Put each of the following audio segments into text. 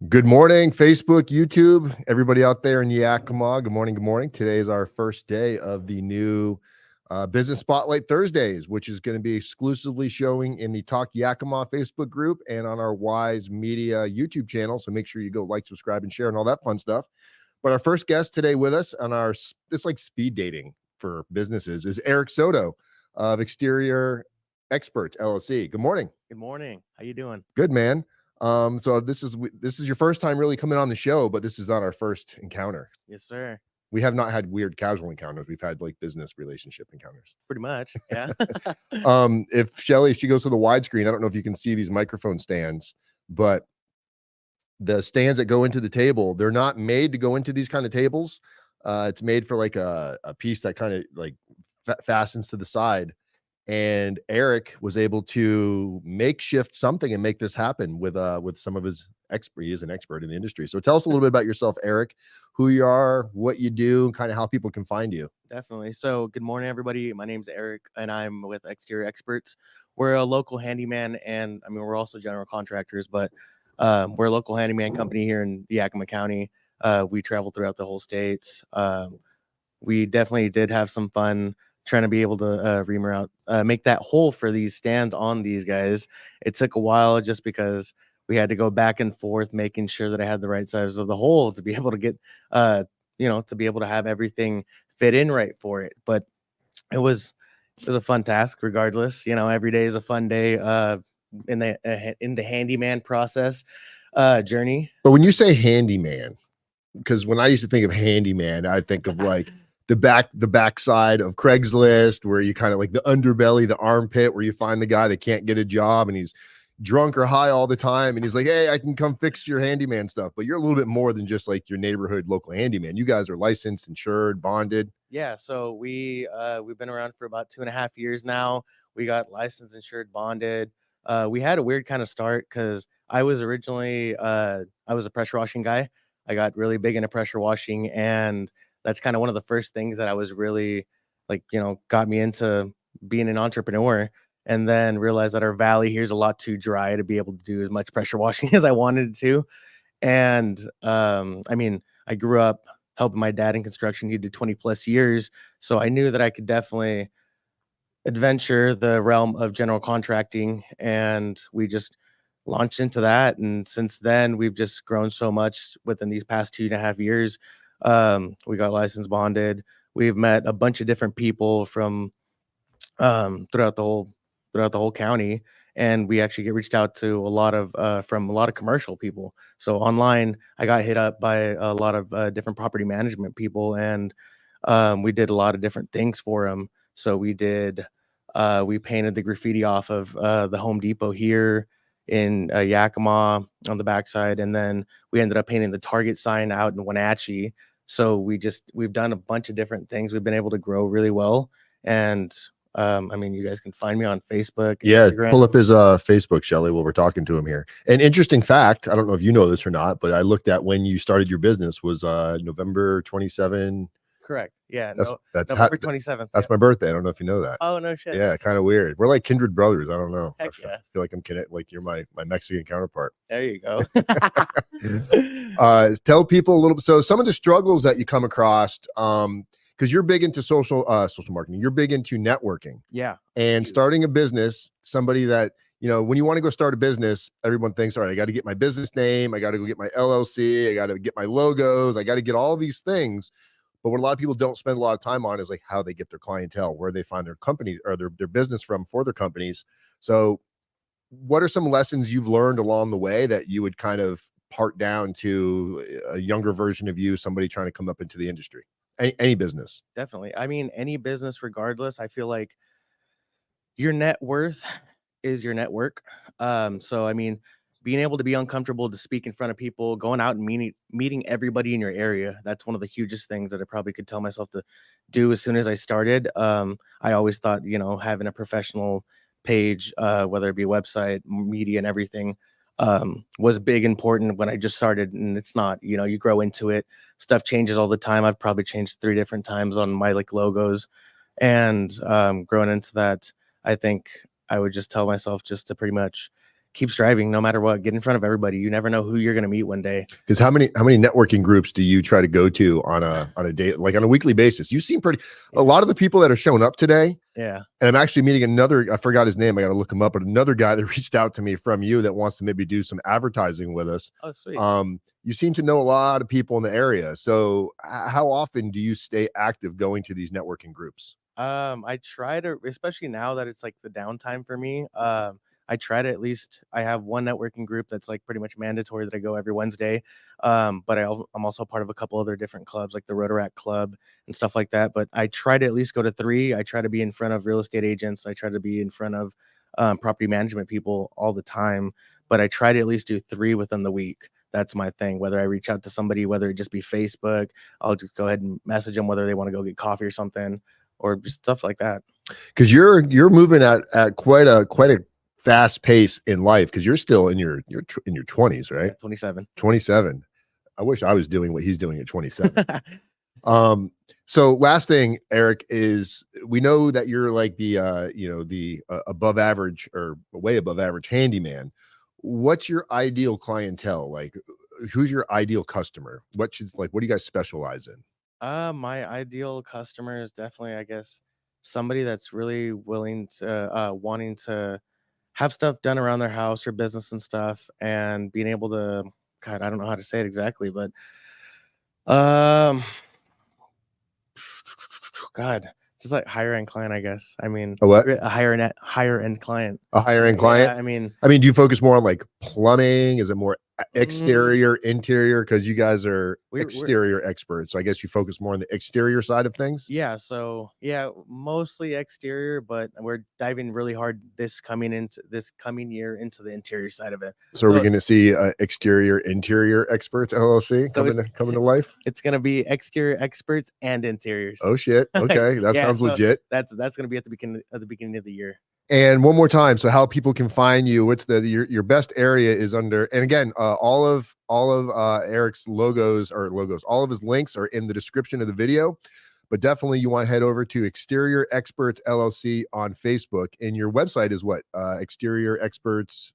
Good morning, Facebook, YouTube, everybody out there in Yakima. Good morning. Good morning. Today is our first day of the new Business Spotlight Thursdays, which is going to be exclusively showing in the Talk Yakima Facebook group and on our Wise Media YouTube channel. So make sure you go like, subscribe, and share and all that fun stuff. But our first guest today with us on our this like speed dating for businesses is Eric Soto of Exterior Experts LLC. Good morning. Good morning. How you doing? Good, man. So this is your first time really coming on the show, but this is not our first encounter. Yes, sir. We have not had weird casual encounters. We've had like business relationship encounters. Pretty much. Yeah. If she goes to the widescreen, I don't know if you can see these microphone stands, but the stands that go into the table, they're not made to go into these kind of tables. It's made for like a piece that kind of like fastens to the side. And Eric was able to makeshift something and make this happen with some of his expert. He is an expert in the industry. So tell us a little bit about yourself, Eric, who you are, what you do, and kind of how people can find you. Definitely. So, good morning, everybody. My name's Eric, and I'm with Exterior Experts. We're a local handyman, and I mean, we're also general contractors, but we're a local handyman company here in Yakima County. We travel throughout the whole state. We definitely did have some fun trying to be able to reamer out, make that hole for these stands on these guys. It took a while just because we had to go back and forth, making sure that I had the right size of the hole to be able to get, to be able to have everything fit in right for it. But it was a fun task, regardless. Every day is a fun day in the handyman process journey. But when you say handyman, because when I used to think of handyman, I think of like the backside of Craigslist, where you kind of like the underbelly, the armpit, where you find the guy that can't get a job and he's drunk or high all the time, and he's like, hey, I can come fix your handyman stuff. But you're a little bit more than just like your neighborhood local handyman. You guys are licensed, insured, bonded. Yeah, so we've been around for about 2.5 years now. We got licensed, insured, bonded. We had a weird kind of start because I was originally I was a pressure washing guy. I got really big into pressure washing, and that's kind of one of the first things that I was really got me into being an entrepreneur. And then realized that our valley here's a lot too dry to be able to do as much pressure washing as I wanted to. And I mean, I grew up helping my dad in construction. He did 20 plus years. So I knew that I could definitely adventure the realm of general contracting. And we just launched into that. And since then, we've just grown so much within these past 2.5 years. We got licensed, bonded. We've met a bunch of different people from throughout the whole county, and we actually get reached out to a lot of from a lot of commercial people. So online, I got hit up by a lot of different property management people, and we did a lot of different things for them. So we painted the graffiti off of the Home Depot here in Yakima on the backside, and then we ended up painting the Target sign out in Wenatchee. So we've done a bunch of different things. We've been able to grow really well, and I mean, you guys can find me on Facebook. Yeah, Instagram. pull up his Facebook, Shelly, while we're talking to him here. An interesting fact, I don't know if you know this or not, but I looked at when you started your business was November 27. Correct. Yeah. That's November 27th. That's my birthday. I don't know if you know that. Oh, no shit. Yeah, kind of weird. We're like kindred brothers. I don't know. Heck I yeah. feel like I'm connected, like you're my Mexican counterpart. There you go. Tell people a little bit. So some of the struggles that you come across, because you're big into social marketing, you're big into networking. Yeah. And starting a business, somebody that, when you want to go start a business, everyone thinks, all right, I got to get my business name. I got to go get my LLC. I got to get my logos. I got to get all these things. But what a lot of people don't spend a lot of time on is like how they get their clientele, where they find their company or their business from for their companies. So what are some lessons you've learned along the way that you would kind of part down to a younger version of you, somebody trying to come up into the industry? Any business. Definitely. I mean, any business, regardless, I feel like your net worth is your network. So, I mean, being able to be uncomfortable to speak in front of people, going out and meeting everybody in your area. That's one of the hugest things that I probably could tell myself to do as soon as I started. I always thought, having a professional page, whether it be a website, media and everything, was big important when I just started, and it's not. You grow into it. Stuff changes all the time. I've probably changed 3 different times on my logos, and growing into that, I think I would just tell myself just to pretty much keep striving no matter what. Get in front of everybody. You never know who you're going to meet one day. Because how many networking groups do you try to go to on a day, like on a weekly basis? You seem pretty. Yeah. A lot of the people that are showing up today. Yeah. And I'm actually meeting another. I forgot his name. I got to look him up. But another guy that reached out to me from you that wants to maybe do some advertising with us. Oh, sweet. You seem to know a lot of people in the area. So how often do you stay active going to these networking groups? I try to, especially now that it's like the downtime for me. I try to at least, I have one networking group that's like pretty much mandatory that I go every Wednesday. But I'm also part of a couple other different clubs like the Rotaract Club and stuff like that. But I try to at least go to 3. I try to be in front of real estate agents. I try to be in front of property management people all the time. But I try to at least do 3 within the week. That's my thing. Whether I reach out to somebody, whether it just be Facebook, I'll just go ahead and message them whether they want to go get coffee or something, or just stuff like that. Because you're moving at quite a fast pace in life, because you're still in your 20s, right? Yeah, 27. I wish I was doing what he's doing at 27. So last thing, Eric, is we know that you're like the above average or way above average handyman. What's your ideal clientele? Like, who's your ideal customer? What do you guys specialize in? My ideal customer is definitely, I guess, somebody that's really willing to wanting to have stuff done around their house or business and stuff, and being able to, God, I don't know how to say it exactly, but God, just like higher end client, I guess. I mean, A what? a higher end client. A higher end client? Yeah, I mean, do you focus more on like plumbing? Is it more exterior, interior? Because you guys are exterior experts. So I guess you focus more on the exterior side of things. Yeah. So yeah, mostly exterior, but we're diving really hard this coming year into the interior side of it. So are we going to see exterior interior experts LLC coming to life? It's going to be exterior experts and interiors. Oh shit. Okay. That sounds legit. That's going to be at the beginning of the year. And one more time, so how people can find you? What's your best area is under? And again, all of Eric's logos, all of his links are in the description of the video. But definitely, you want to head over to Exterior Experts LLC on Facebook. And your website is what? Exterior Experts.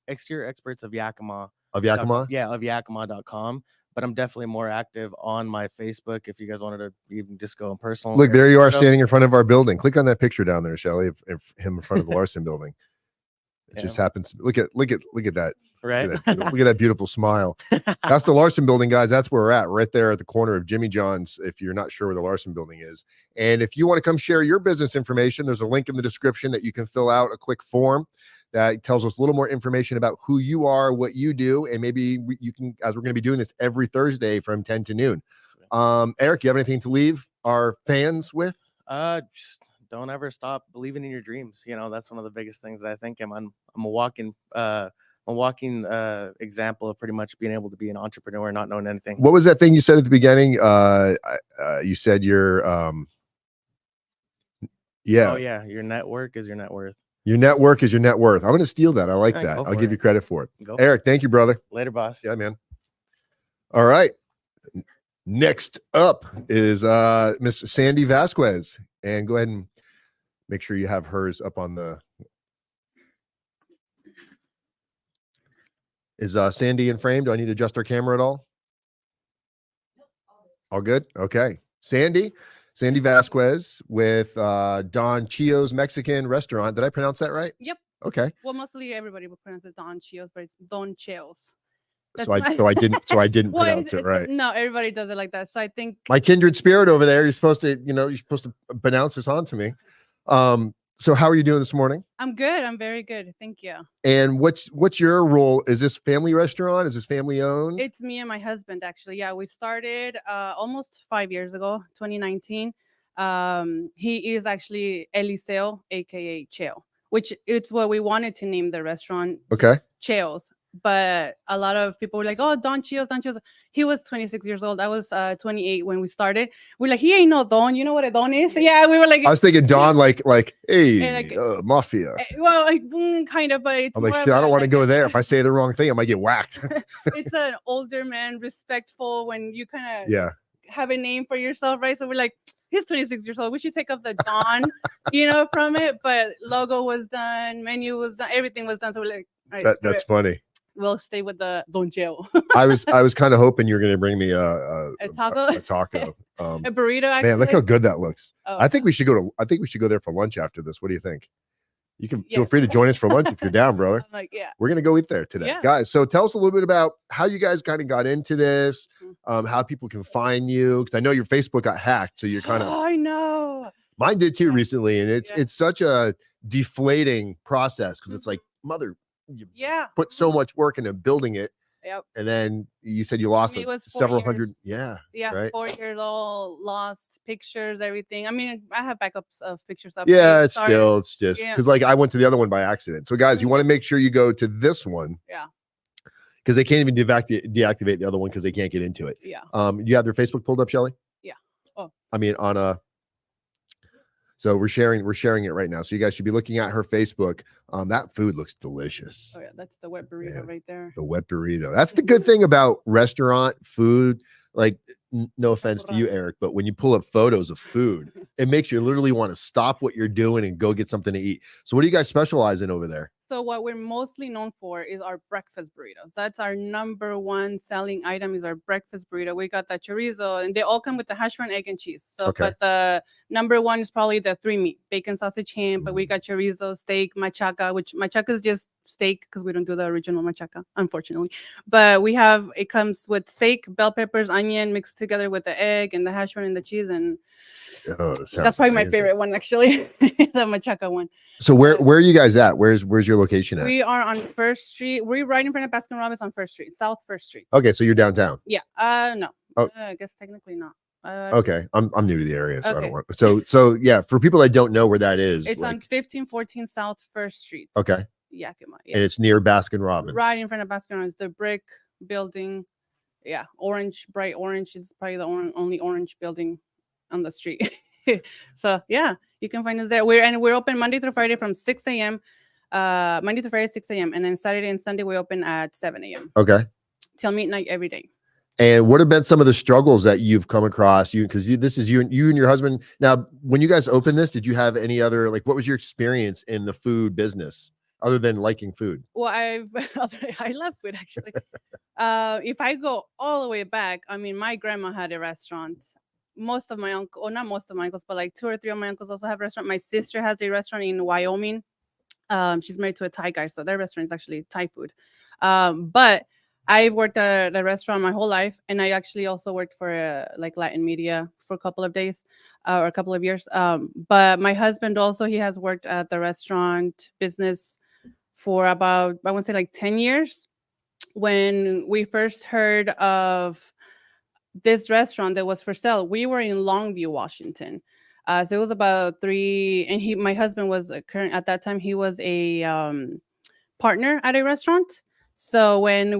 Exterior Experts of Yakima. Of Yakima. Yeah, of Yakima.com. But I'm definitely more active on my Facebook. If you guys wanted to even just go in personal. Look, there you are standing in front of our building. Click on that picture down there, Shelly, of him in front of the Larson building. It just happens. Look at that. Right. Look at that beautiful smile. That's the Larson building, guys. That's where we're at, right there at the corner of Jimmy John's, if you're not sure where the Larson building is. And if you want to come share your business information, there's a link in the description that you can fill out a quick form that tells us a little more information about who you are, what you do, and maybe you can, as we're going to be doing this every Thursday from 10 to noon. Eric, you have anything to leave our fans with? Just don't ever stop believing in your dreams. That's one of the biggest things that I think I'm a walking example of pretty much being able to be an entrepreneur, not knowing anything. What was that thing you said at the beginning? You said your your network is your net worth. Your network is your net worth. I'm going to steal that. I like that. I'll give you credit for it. Eric, thank you, brother. Later, boss. Yeah, man. All right. Next up is Miss Sandy Vasquez. And go ahead and make sure you have hers up on the... Is Sandy in frame? Do I need to adjust our camera at all? All good? Okay. Sandy Vasquez with Don Chio's Mexican restaurant. Did I pronounce that right? Yep. Okay. Well, mostly everybody would pronounce it Don Chio's, but it's Don Chio's. So I didn't pronounce it right. No, everybody does it like that. So I think my kindred spirit over there, you're supposed to pronounce this on to me. So how are you doing this morning? I'm good. I'm very good. Thank you. And what's your role? Is this family restaurant? Is this family owned? It's me and my husband, actually. Yeah, we started almost 5 years ago, 2019. He is actually Eliseo, aka Cheo, which it's what we wanted to name the restaurant. Okay. Cheo's. But a lot of people were like, oh, Don Chio's. He was 26 years old. I was 28 when we started. We're like, he ain't no Don. You know what a Don is? Yeah, we were like. I was thinking Don, like, hey, mafia. Well, kind of, but it's I'm like, shit, I don't want to go there. If I say the wrong thing, I might get whacked. It's an older man, respectful, when you kind of have a name for yourself, right? So we're like, he's 26 years old. We should take off the Don, from it. But logo was done, menu was done, everything was done. So we're like, All right, That's funny. we'll stay with the Don Cheo. I was kind of hoping you were going to bring me A taco, a taco. a burrito. Actually, Man, look how good that looks. Oh, I think we should go there for lunch after this. What do you think? You can feel Yes. free to join us for lunch if you're down, brother. I'm like, yeah. We're gonna go eat there today, Yeah. guys. So tell us a little bit about how you guys kind of got into this, how people can find you, because I know your Facebook got hacked, so you're kind of. I know. Mine did too Yeah. recently, and Yeah. it's such a deflating process because it's like you Yeah. put so much work into building it, Yep. and then you said you lost Me, it was 4 several hundred. years. Yeah, Yeah. right. 4 years old, lost pictures, everything. I mean, I have backups of pictures up. Yeah, there. it's just Yeah. because like I went to the other one by accident. So guys, you want to make sure you go to this one. Yeah. Because they can't even deactivate the other one because they can't get into it. Yeah. You have their Facebook pulled up, Shelly? Yeah. Oh. I mean, on a. So we're sharing it right now. So you guys should be looking at her Facebook. That food looks delicious. Oh yeah, that's the wet burrito right there. The wet burrito. That's the good thing about restaurant food. Like, no offense to you, Eric, but when you pull up photos of food, it makes you literally want to stop what you're doing and go get something to eat. So what do you guys specialize in over there? So what we're mostly known for is our breakfast burritos. That's our number one selling item is our breakfast burrito. We got the chorizo, and they all come with the hash brown, egg, and cheese. So, Okay. but the number one is probably the 3 meat, bacon, sausage, ham. But we got chorizo, steak, machaca, which machaca is just steak because we don't do the original machaca, unfortunately. But it comes with steak, bell peppers, onion mixed together with the egg and the hash brown and the cheese, and that's probably my favorite one actually, the machaca one. So where are you guys at? Where's your location at? We are on First Street. We're right in front of Baskin Robbins on First Street, South First Street. Okay, so you're downtown. Yeah. No. Oh. I guess technically not. Okay, I'm new to the area, so I Okay. don't want. So yeah, for people that don't know where that is, It's like, on 1514 South First Street. okay, Yakima. and it's near Baskin Robbins. Right in front of Baskin Robbins, the brick building. Yeah, orange, bright orange is probably the only orange building on the street. So yeah, you can find us there. We're open Monday through Friday from 6 a.m. Monday through Friday 6 a.m. and then Saturday and Sunday we open at 7 a.m. Okay. till midnight every day. And what have been some of the struggles that you've come across? Because this is you and your husband. Now, when you guys opened this, did you have any other, like, what was your experience in the food business other than liking food? Well, I love food actually. If I go all the way back, I mean, my grandma had a restaurant. Most of my uncles, or not most of my uncles, but like 2 or 3 of my uncles also have a restaurant. My sister has a restaurant in Wyoming. She's married to a Thai guy, so their restaurant is actually Thai food. But I've worked at a restaurant my whole life, and I actually also worked for like Latin media for a couple of days or a couple of years. But my husband also, he has worked at the restaurant business for about, I want to say like 10 years. When we first heard of this restaurant that was for sale, we were in Longview, Washington. So it was about 3, and my husband was at that time, he was a partner at a restaurant. So when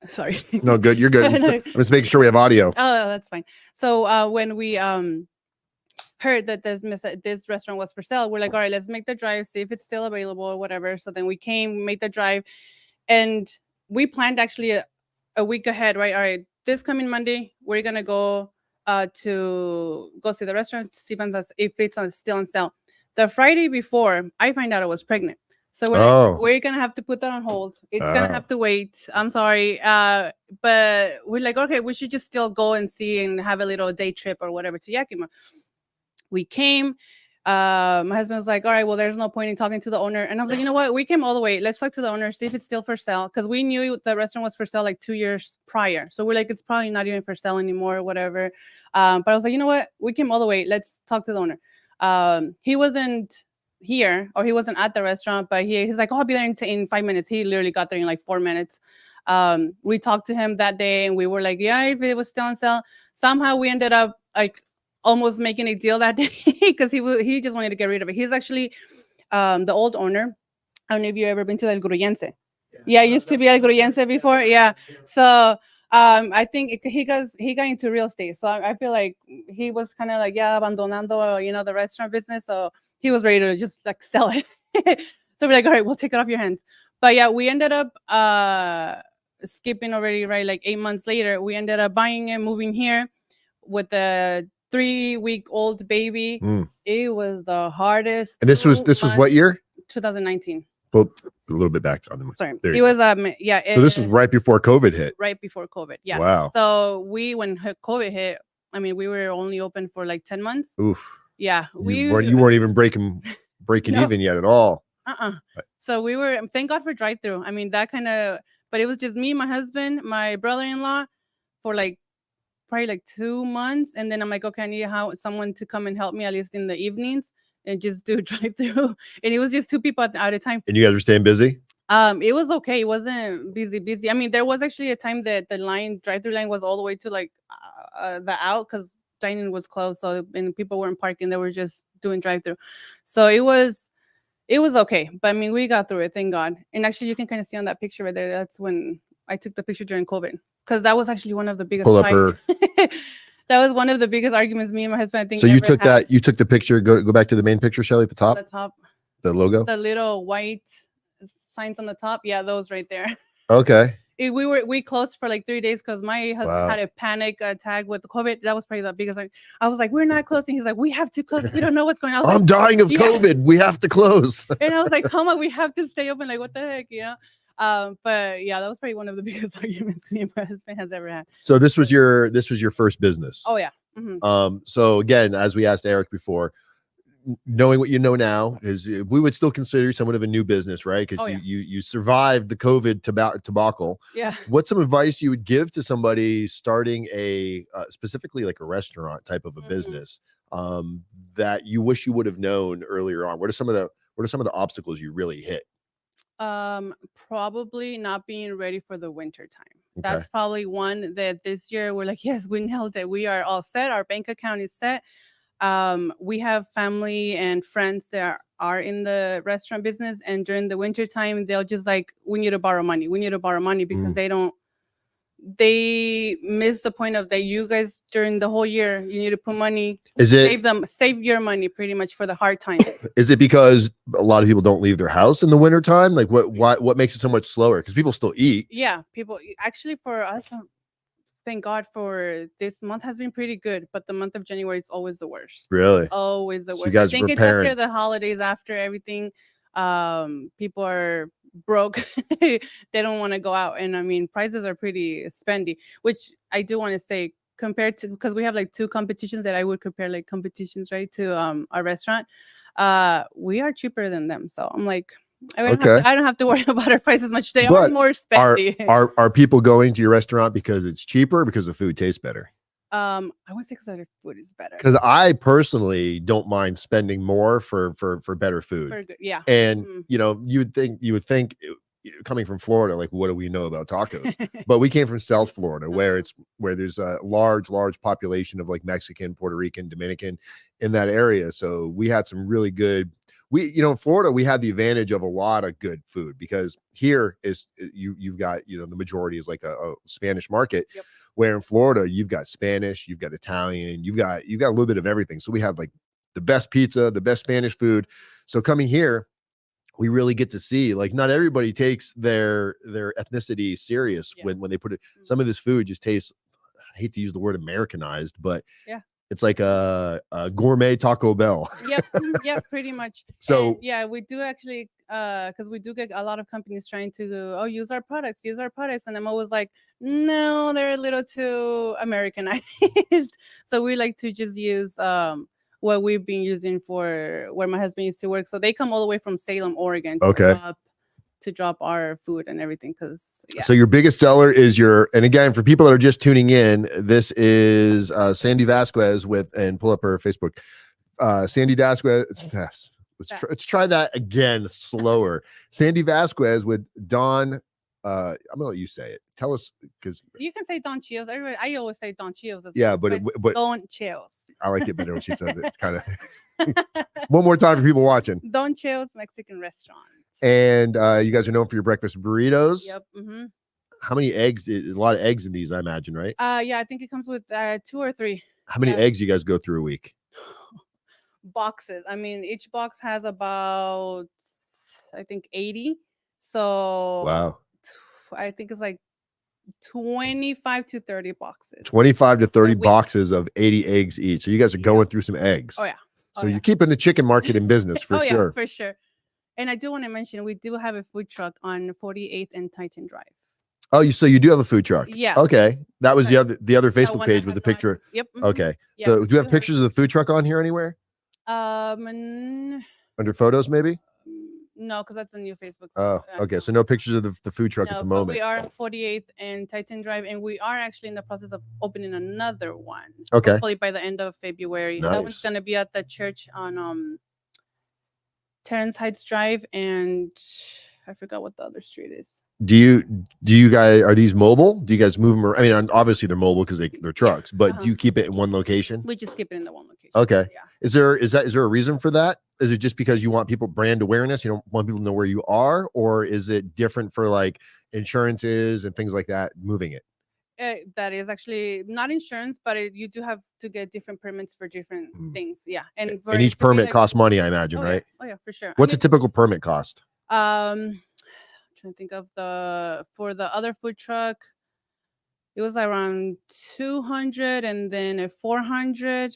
sorry. No, good. You're good. I'm just making sure we have audio. Oh, that's fine. So when we heard that this restaurant was for sale, we're like, all right, let's make the drive, see if it's still available or whatever. So then we came, made the drive, and we planned actually a week ahead, right? All right, this coming Monday, we're gonna go to go see the restaurant, see if it's still on sale. The Friday before, I find out I was pregnant. So we're gonna have to put that on hold. It's gonna have to wait. I'm sorry. But we're like, okay, we should just still go and see and have a little day trip or whatever to Yakima. We came. My husband was like, all right, well, there's no point in talking to the owner. And I was like, you know what? We came all the way. Let's talk to the owner, see if it's still for sale. Because we knew the restaurant was for sale like 2 years prior. So we're like, it's probably not even for sale anymore or whatever. But I was like, you know what? We came all the way. Let's talk to the owner. He wasn't here, or he wasn't at the restaurant, but he's like, oh, I'll be there in 5 minutes. He literally got there in like 4 minutes. We talked to him that day, and we were like, yeah, if it was still on sale. Somehow we ended up like almost making a deal that day because he just wanted to get rid of it. He's actually the old owner. I don't know if you've ever been to El Gruyense. Yeah, it used to be El Gruyense before. Yeah. So I think he got into real estate. So I feel like he was kind of like, yeah, abandonando, the restaurant business. So he was ready to just like sell it. So we're like, all right, we'll take it off your hands. But yeah, we ended up skipping already, right? Like 8 months later, we ended up buying it, moving here with a 3-week-old baby. It was the hardest. And this was what year? 2019. Well, a little bit back on the mic. Sorry. There It you was go. So this was right before COVID hit. right before COVID. Yeah. Wow. So when COVID hit, I mean, we were only open for like 10 months. Oof. Yeah. You weren't even breaking No. even yet at all. So we were, thank God for drive-through. I mean, that kind of, but it was just me, my husband, my brother-in-law for like probably like 2 months. And then I'm like, okay, I need someone to come and help me at least in the evenings and just do drive-through. And it was just 2 people at a time. And you guys were staying busy? It was okay. It wasn't busy. I mean, there was actually a time that the drive-through line was all the way to like the out because dining was closed. So, and people weren't parking. They were just doing drive-through. So it was okay. But I mean, we got through it, thank God. And actually, you can kind of see on that picture right there. That's when I took the picture during COVID. Because that was actually one of the biggest. Pull up her. That was one of the biggest arguments me and my husband, I think. So you took the picture. Go back to the main picture, Shelly, at the top. The top. The logo. The little white signs on the top. Yeah, those right there. Okay. We closed for like 3 days because my husband had a panic attack with COVID. That was probably the biggest. I was like, we're not closing. He's like, we have to close. We don't know what's going on. I'm dying of COVID. We have to close. And I was like, come on, we have to stay open. Like, what the heck, you know? But yeah, that was probably one of the biggest arguments me and my husband has ever had. So this was your first business. Oh yeah. Mm-hmm. So again, as we asked Eric before, knowing what you know now, is we would still consider you somewhat of a new business, right? Because you survived the COVID debacle. Yeah. What's some advice you would give to somebody starting a specifically like a restaurant type of a business that you wish you would have known earlier on? What are some of the obstacles you really hit? Probably not being ready for the winter time. Okay. That's probably one that this year we're like, yes, we nailed it. We are all set. Our bank account is set. We have family and friends that are in the restaurant business, and during the winter time, they'll just like, we need to borrow money. We need to borrow money because they miss the point of that you guys during the whole year, you need to put money, save your money pretty much for the hard time. Is it because a lot of people don't leave their house in the winter time? Like what makes it so much slower? Because people still eat. Yeah, people actually, for us, thank God for this month has been pretty good, but the month of January, it's always the worst. Really? Always the worst. You guys I think preparing. it's after the holidays, after everything, people are broke. They don't want to go out. And I mean, prices are pretty spendy, which I do want to say compared to, because we have like 2 competitions that I would compare like competitions, right, to our restaurant. We are cheaper than them. So I'm like, I don't have to worry about our prices much. They are more spendy. Are people going to your restaurant because it's cheaper or because the food tastes better? I would say because their food is better. Because I personally don't mind spending more for better food. Yeah. And you know, you would think coming from Florida, like, what do we know about tacos? But we came from South Florida, where there's a large population of like Mexican, Puerto Rican, Dominican in that area. So we had some really good. In Florida, we had the advantage of a lot of good food because here is you've got, the majority is like a Spanish market. Yep. Where in Florida, you've got Spanish, you've got Italian, you've got a little bit of everything. So we have like the best pizza, the best Spanish food. So coming here, we really get to see, like, not everybody takes their ethnicity serious when they put it. Some of this food just tastes, I hate to use the word Americanized, but it's like a gourmet Taco Bell. Yep, pretty much. So and we do actually, because we do get a lot of companies trying to use our products, and I'm always like, no, they're a little too Americanized. So we like to just use what we've been using for where my husband used to work. So they come all the way from Salem, Oregon. To drop our food and everything. So your biggest seller is and again, for people that are just tuning in, this is Sandy Vasquez and pull up her Facebook. Sandy Vasquez. Let's try that again slower. Sandy Vasquez with Don. I'm gonna let you say it. Tell us, because you can say Don Chios. I always say Don Chios. But Don Chios. I like it better when she says it. It's kind of one more time for people watching. Don Chios Mexican Restaurant. And you guys are known for your breakfast burritos. Yep. Mm-hmm. How many eggs? A lot of eggs in these, I imagine, right? Yeah, I think it comes with 2 or 3. How many eggs do you guys go through a week? Boxes. I mean, each box has about, I think, 80. So wow. I think it's like 25 to 30 boxes. 25 to 30 boxes of 80 eggs each. So you guys are going through some eggs. Oh yeah. So you're keeping the chicken market in business for sure. Yeah, for sure. And I do want to mention we do have a food truck on 48th and Titan Drive. Oh, so you do have a food truck? Yeah. Okay, that was Right. the other That Facebook one page that with the had picture. license. Yep. Okay, Yeah, so we do you have do pictures of the food truck on here anywhere and under photos, maybe? no, because that's a new Facebook. Oh, okay, so no pictures of the food truck at No, the but moment. we are on 48th and Titan Drive, and we are actually in the process of opening another one. Okay. Hopefully by the end of February. That one's Nice. gonna be at the church on Terrence Heights Drive, and I forgot what the other street is. Do you guys, are these mobile? Do you guys move them around? I mean, obviously they're mobile because they're trucks, but do you keep it in one location? We just keep it in the one location. Okay. Yeah. Is there a reason for that? Is it just because you want people brand awareness? You don't want people to know where you are, or is it different for like insurances and things like that, moving it? That is actually not insurance, but you do have to get different permits for different things. Yeah, and each permit costs money, I imagine, right? Yeah. Oh yeah, for sure. What's a typical permit cost? I'm trying to think of for the other food truck, it was around 200, and then a 400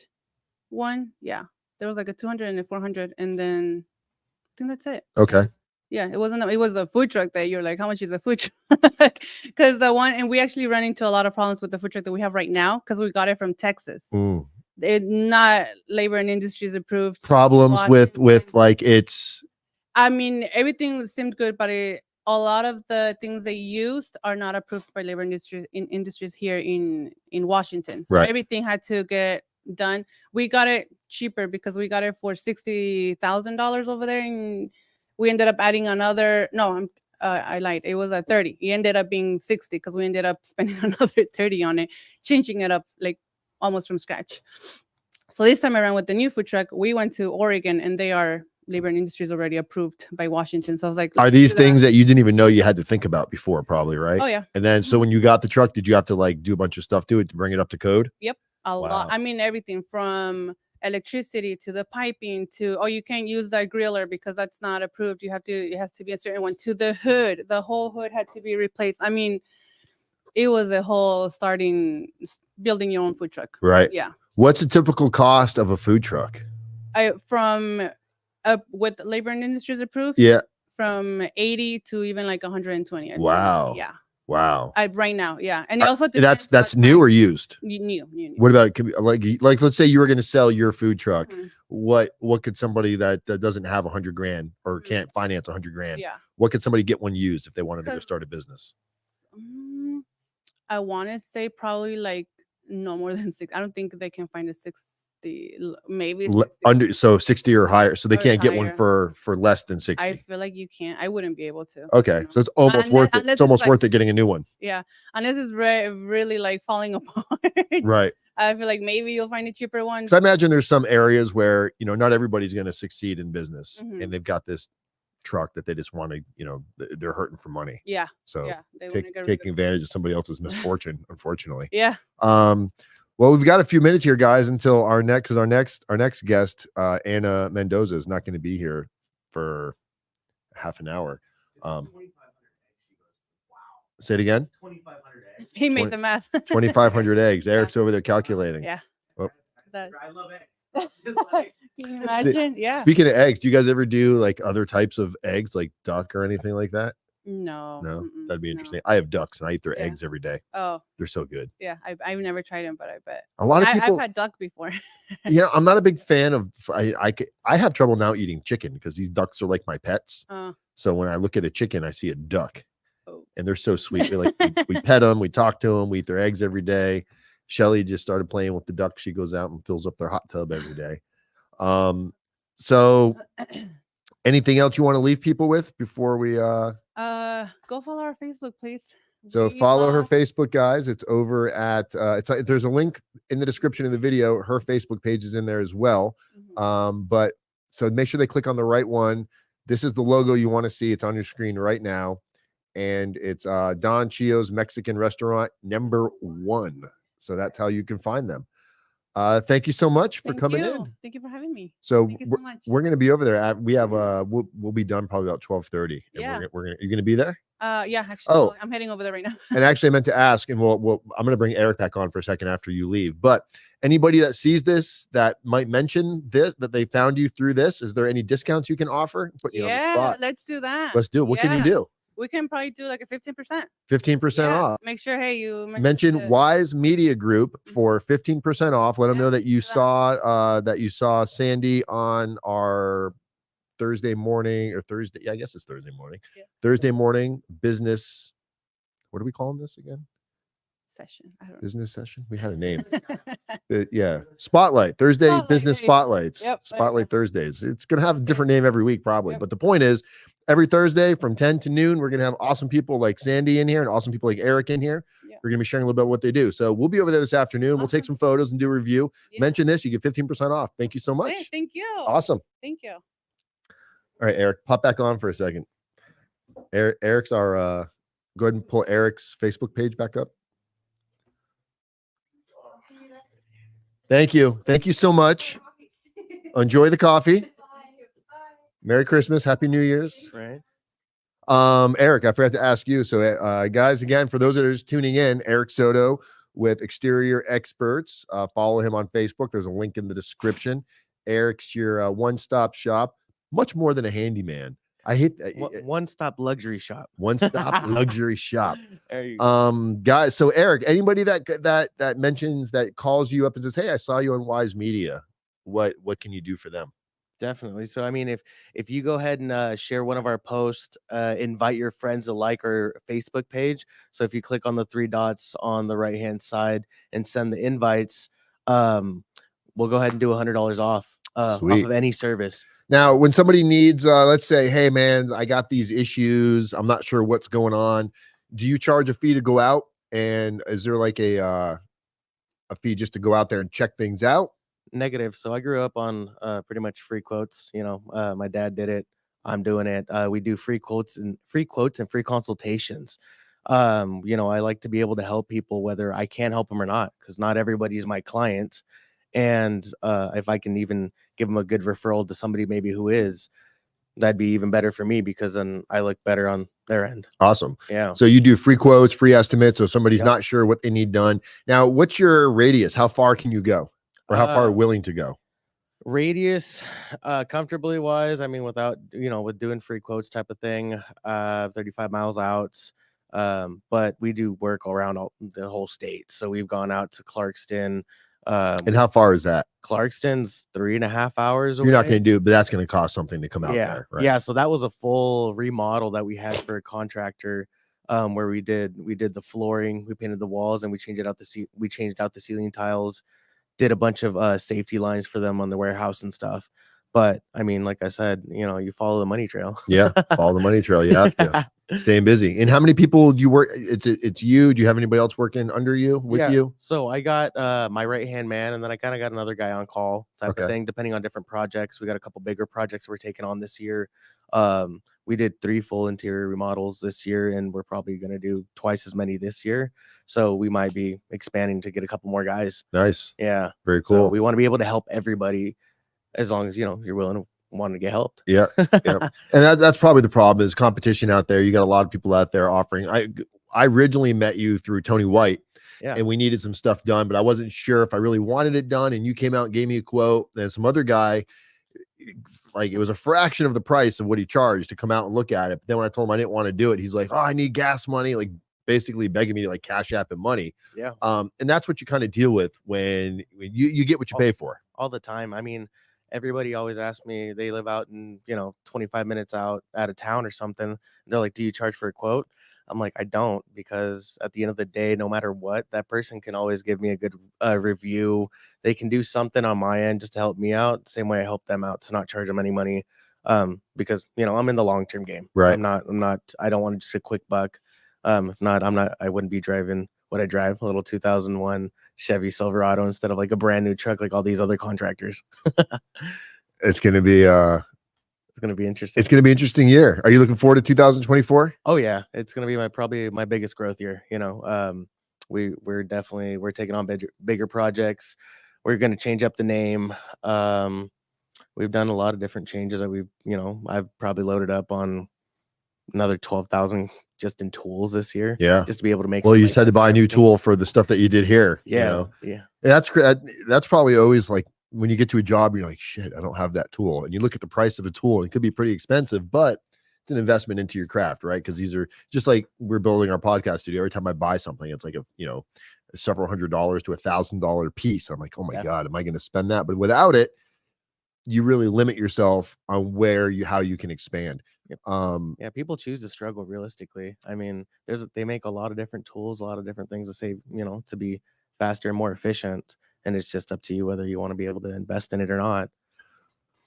one. Yeah, there was like a 200 and a 400, and then I think that's it. Okay. Yeah, it wasn't. It was a food truck that you're like, how much is a food truck? Because the one, and we actually run into a lot of problems with the food truck that we have right now because we got it from Texas. It's not labor and industries approved. Problems with like it's. I mean, everything seemed good, but a lot of the things they used are not approved by labor industries here in Washington. So everything had to get done. We got it cheaper because we got it for $60,000 over there, and we ended up adding another. No, I lied. It was at 30. It ended up being 60 because we ended up spending another 30 on it, changing it up like almost from scratch. So this time around with the new food truck, we went to Oregon, and they are labor and industries already approved by Washington. So I was like, are these things that you didn't even know you had to think about before, probably, right? Oh yeah. And then so when you got the truck, did you have to like do a bunch of stuff to it to bring it up to code? Yep, a lot. I mean, everything from electricity to the piping to, oh, you can't use that griller because that's not approved. It has to be a certain one. To the hood, the whole hood had to be replaced. I mean, it was a whole building your own food truck. Right. Yeah. What's the typical cost of a food truck? With labor and industries approved. Yeah. From 80 to even like 120. Wow. Yeah. Wow. Right now, yeah, and it also that's new or used? New. What about like let's say you were going to sell your food truck? What could somebody that doesn't have $100,000 or can't finance $100,000? Yeah. What could somebody get one used if they wanted to go start a business? I want to say probably like no more than 6. I don't think they can find a 60, maybe 60. So 60 or higher. So they can't get one for less than 60. I feel like you can't. I wouldn't be able to. Okay, so it's almost worth it. It's almost worth it getting a new one. Yeah, unless it's really like falling apart. Right. I feel like maybe you'll find a cheaper one. So I imagine there's some areas where not everybody's going to succeed in business, and they've got this truck that they just want to, they're hurting for money. Yeah. So yeah, taking advantage of somebody else's misfortune, unfortunately. Yeah. Well, we've got a few minutes here, guys, until our next guest, Anna Mendoza, is not going to be here for half an hour. Say it again. 2,500 eggs. He made the math. 2,500 eggs. Eric's over there calculating. Yeah. Oh. I love eggs. Can you imagine? Yeah. Speaking of eggs, do you guys ever do like other types of eggs, like duck or anything like that? No. That'd be interesting. I have ducks and I eat their eggs every day. Oh, they're so good. Yeah, I've never tried them, but I bet a lot of people. I've had duck before. I'm not a big fan of. I have trouble now eating chicken because these ducks are like my pets. So when I look at a chicken, I see a duck, and they're so sweet. We pet them, we talk to them, we eat their eggs every day. Shelly just started playing with the ducks. She goes out and fills up their hot tub every day. So anything else you want to leave people with before we go follow our Facebook, please. So follow her Facebook, guys. It's over at there's a link in the description of the video. Her Facebook page is in there as well. But so make sure they click on the right one. This is the logo you want to see. It's on your screen right now. And it's Don Chio's Mexican Restaurant #1. So that's how you can find them. Thank you so much for coming in. Thank you for having me. So, Thank you so much. we're going to be over there. We have we'll be done probably about 12:30. Yeah. You're going to be there? Yeah, actually, Oh. I'm heading over there right now. And actually, I meant to ask, and I'm going to bring Eric back on for a second after you leave. But anybody that sees this that might mention this, that they found you through this, is there any discounts you can offer? Put you on the Yeah, spot. let's do that. Let's do it. What can you Yeah. do? We can probably do like a 15%. 15% off. Make sure, hey, you Mention the- Wise Media Group for 15% off. Let them know that you do that. saw Sandy on our Thursday morning or Thursday. Yeah, I guess it's Thursday morning. Yeah. Thursday morning business. What are we calling this again? Session. I don't know. Business session. We had a name. Yeah, Spotlight Thursday. Spotlight, Business there you go. Spotlights. Yep, there you Spotlight go. Thursdays. It's gonna have a different name every week probably, Yep. but the point is, every Thursday from 10 to noon, we're gonna have awesome people like Sandy in here and awesome people like Eric in here. Yeah. We're gonna be sharing a little bit about what they do. So we'll be over there this afternoon. We'll take Awesome. some photos and do a review. Yeah. Mention this, you get 15% off. Thank you so much. Hey, thank you. Awesome. Thank you. All right, Eric, pop back on for a second. Eric's our go ahead and pull Eric's Facebook page back up. Thank you. Thank you so much. Enjoy the coffee. Merry Christmas. Happy New Year's. Right. Eric, I forgot to ask you. So, guys, again, for those that are just tuning in, Eric Soto with Exterior Experts. Follow him on Facebook. There's a link in the description. Eric's your one-stop shop, much more than a handyman. I hate One-stop luxury shop. One-stop luxury shop. There you go. Guys. So, Eric, anybody that mentions, that calls you up and says, "Hey, I saw you on Wise Media," what can you do for them? Definitely. So, I mean, if you go ahead and share one of our posts, invite your friends to like our Facebook page. So if you click on the three dots on the right-hand side and send the invites, we'll go ahead and do $100 off of any service. Now, when somebody needs, let's say, "Hey, man, I got these issues. I'm not sure what's going on." Do you charge a fee to go out? And is there like a fee just to go out there and check things out? Negative. So I grew up on pretty much free quotes. My dad did it. I'm doing it. We do free quotes and free consultations. I like to be able to help people, whether I can help them or not, because not everybody's my client. And if I can even give them a good referral to somebody maybe who is, that'd be even better for me, because then I look better on their end. Awesome. Yeah. So you do free quotes, free estimates. So if somebody's Yep. not sure what they need done. Now, what's your radius? How far can you go? Or how far are you willing to go? Radius, comfortably wise, I mean, without, with doing free quotes type of thing, 35 miles out. But we do work around the whole state. So we've gone out to Clarkston. And how far is that? Clarkston's 3.5 hours away. You're not going to do it, but that's going to cost something to come out there. Right? Yeah. So that was a full remodel that we had for a contractor, where we did the flooring, we painted the walls, and we changed out the ceiling tiles, did a bunch of safety lines for them on the warehouse and stuff. But I mean, like I said, you follow the money trail. Yeah, follow the money trail. You have to. Staying busy. And how many people do you work? It's you. Do you have anybody else working under you with you? So I got my right-hand man, and then I kind of got another guy on call type of thing, depending on different projects. We got a couple bigger projects we're taking on this year. We did 3 full interior remodels this year, and we're probably going to do twice as many this year. So we might be expanding to get a couple more guys. Nice. Yeah. Very cool. So we want to be able to help everybody, as long as you're willing to want to get helped. Yeah. Yeah. And that's probably the problem, is competition out there. You got a lot of people out there offering. I originally met you through Tony White. Yeah. And we needed some stuff done, but I wasn't sure if I really wanted it done. And you came out and gave me a quote. And some other guy, like, it was a fraction of the price of what he charged to come out and look at it. But then when I told him I didn't want to do it, he's like, "Oh, I need gas money," like basically begging me to like cash app and money. Yeah. And that's what you kind of deal with when you get what you pay for. All the time. I mean, everybody always asks me, they live out in, 25 minutes out of town or something. They're like, "Do you charge for a quote?" I'm like, I don't, because at the end of the day, no matter what, that person can always give me a good review. They can do something on my end just to help me out, same way I help them out, to not charge them any money. Because I'm in the long-term game. Right. I'm not, I don't want just a quick buck. If not, I wouldn't be driving what I drive, a little 2001 Chevy Silverado instead of like a brand new truck like all these other contractors. It's going to be interesting. It's going to be an interesting year. Are you looking forward to 2024? Oh yeah, it's going to be probably my biggest growth year. We're taking on bigger projects. We're going to change up the name. We've done a lot of different changes that I've probably loaded up on another 12,000 just in tools this year. Yeah. Just to be able to make. Well, sure you my just had to kids buy a have new everything. tool for the stuff that you did here. Yeah. You know? Yeah. That's probably always like when you get to a job, you're like, shit, I don't have that tool. And you look at the price of a tool, and it could be pretty expensive, but it's an investment into your craft, right? Because these are just like we're building our podcast studio. Every time I buy something, it's like several $100s to $1,000 piece. I'm like, oh my God, am I going to spend that? But without it, you really limit yourself on how you can expand. Yep. Yeah, people choose to struggle realistically. I mean, they make a lot of different tools, a lot of different things to save, to be faster and more efficient. And it's just up to you whether you want to be able to invest in it or not.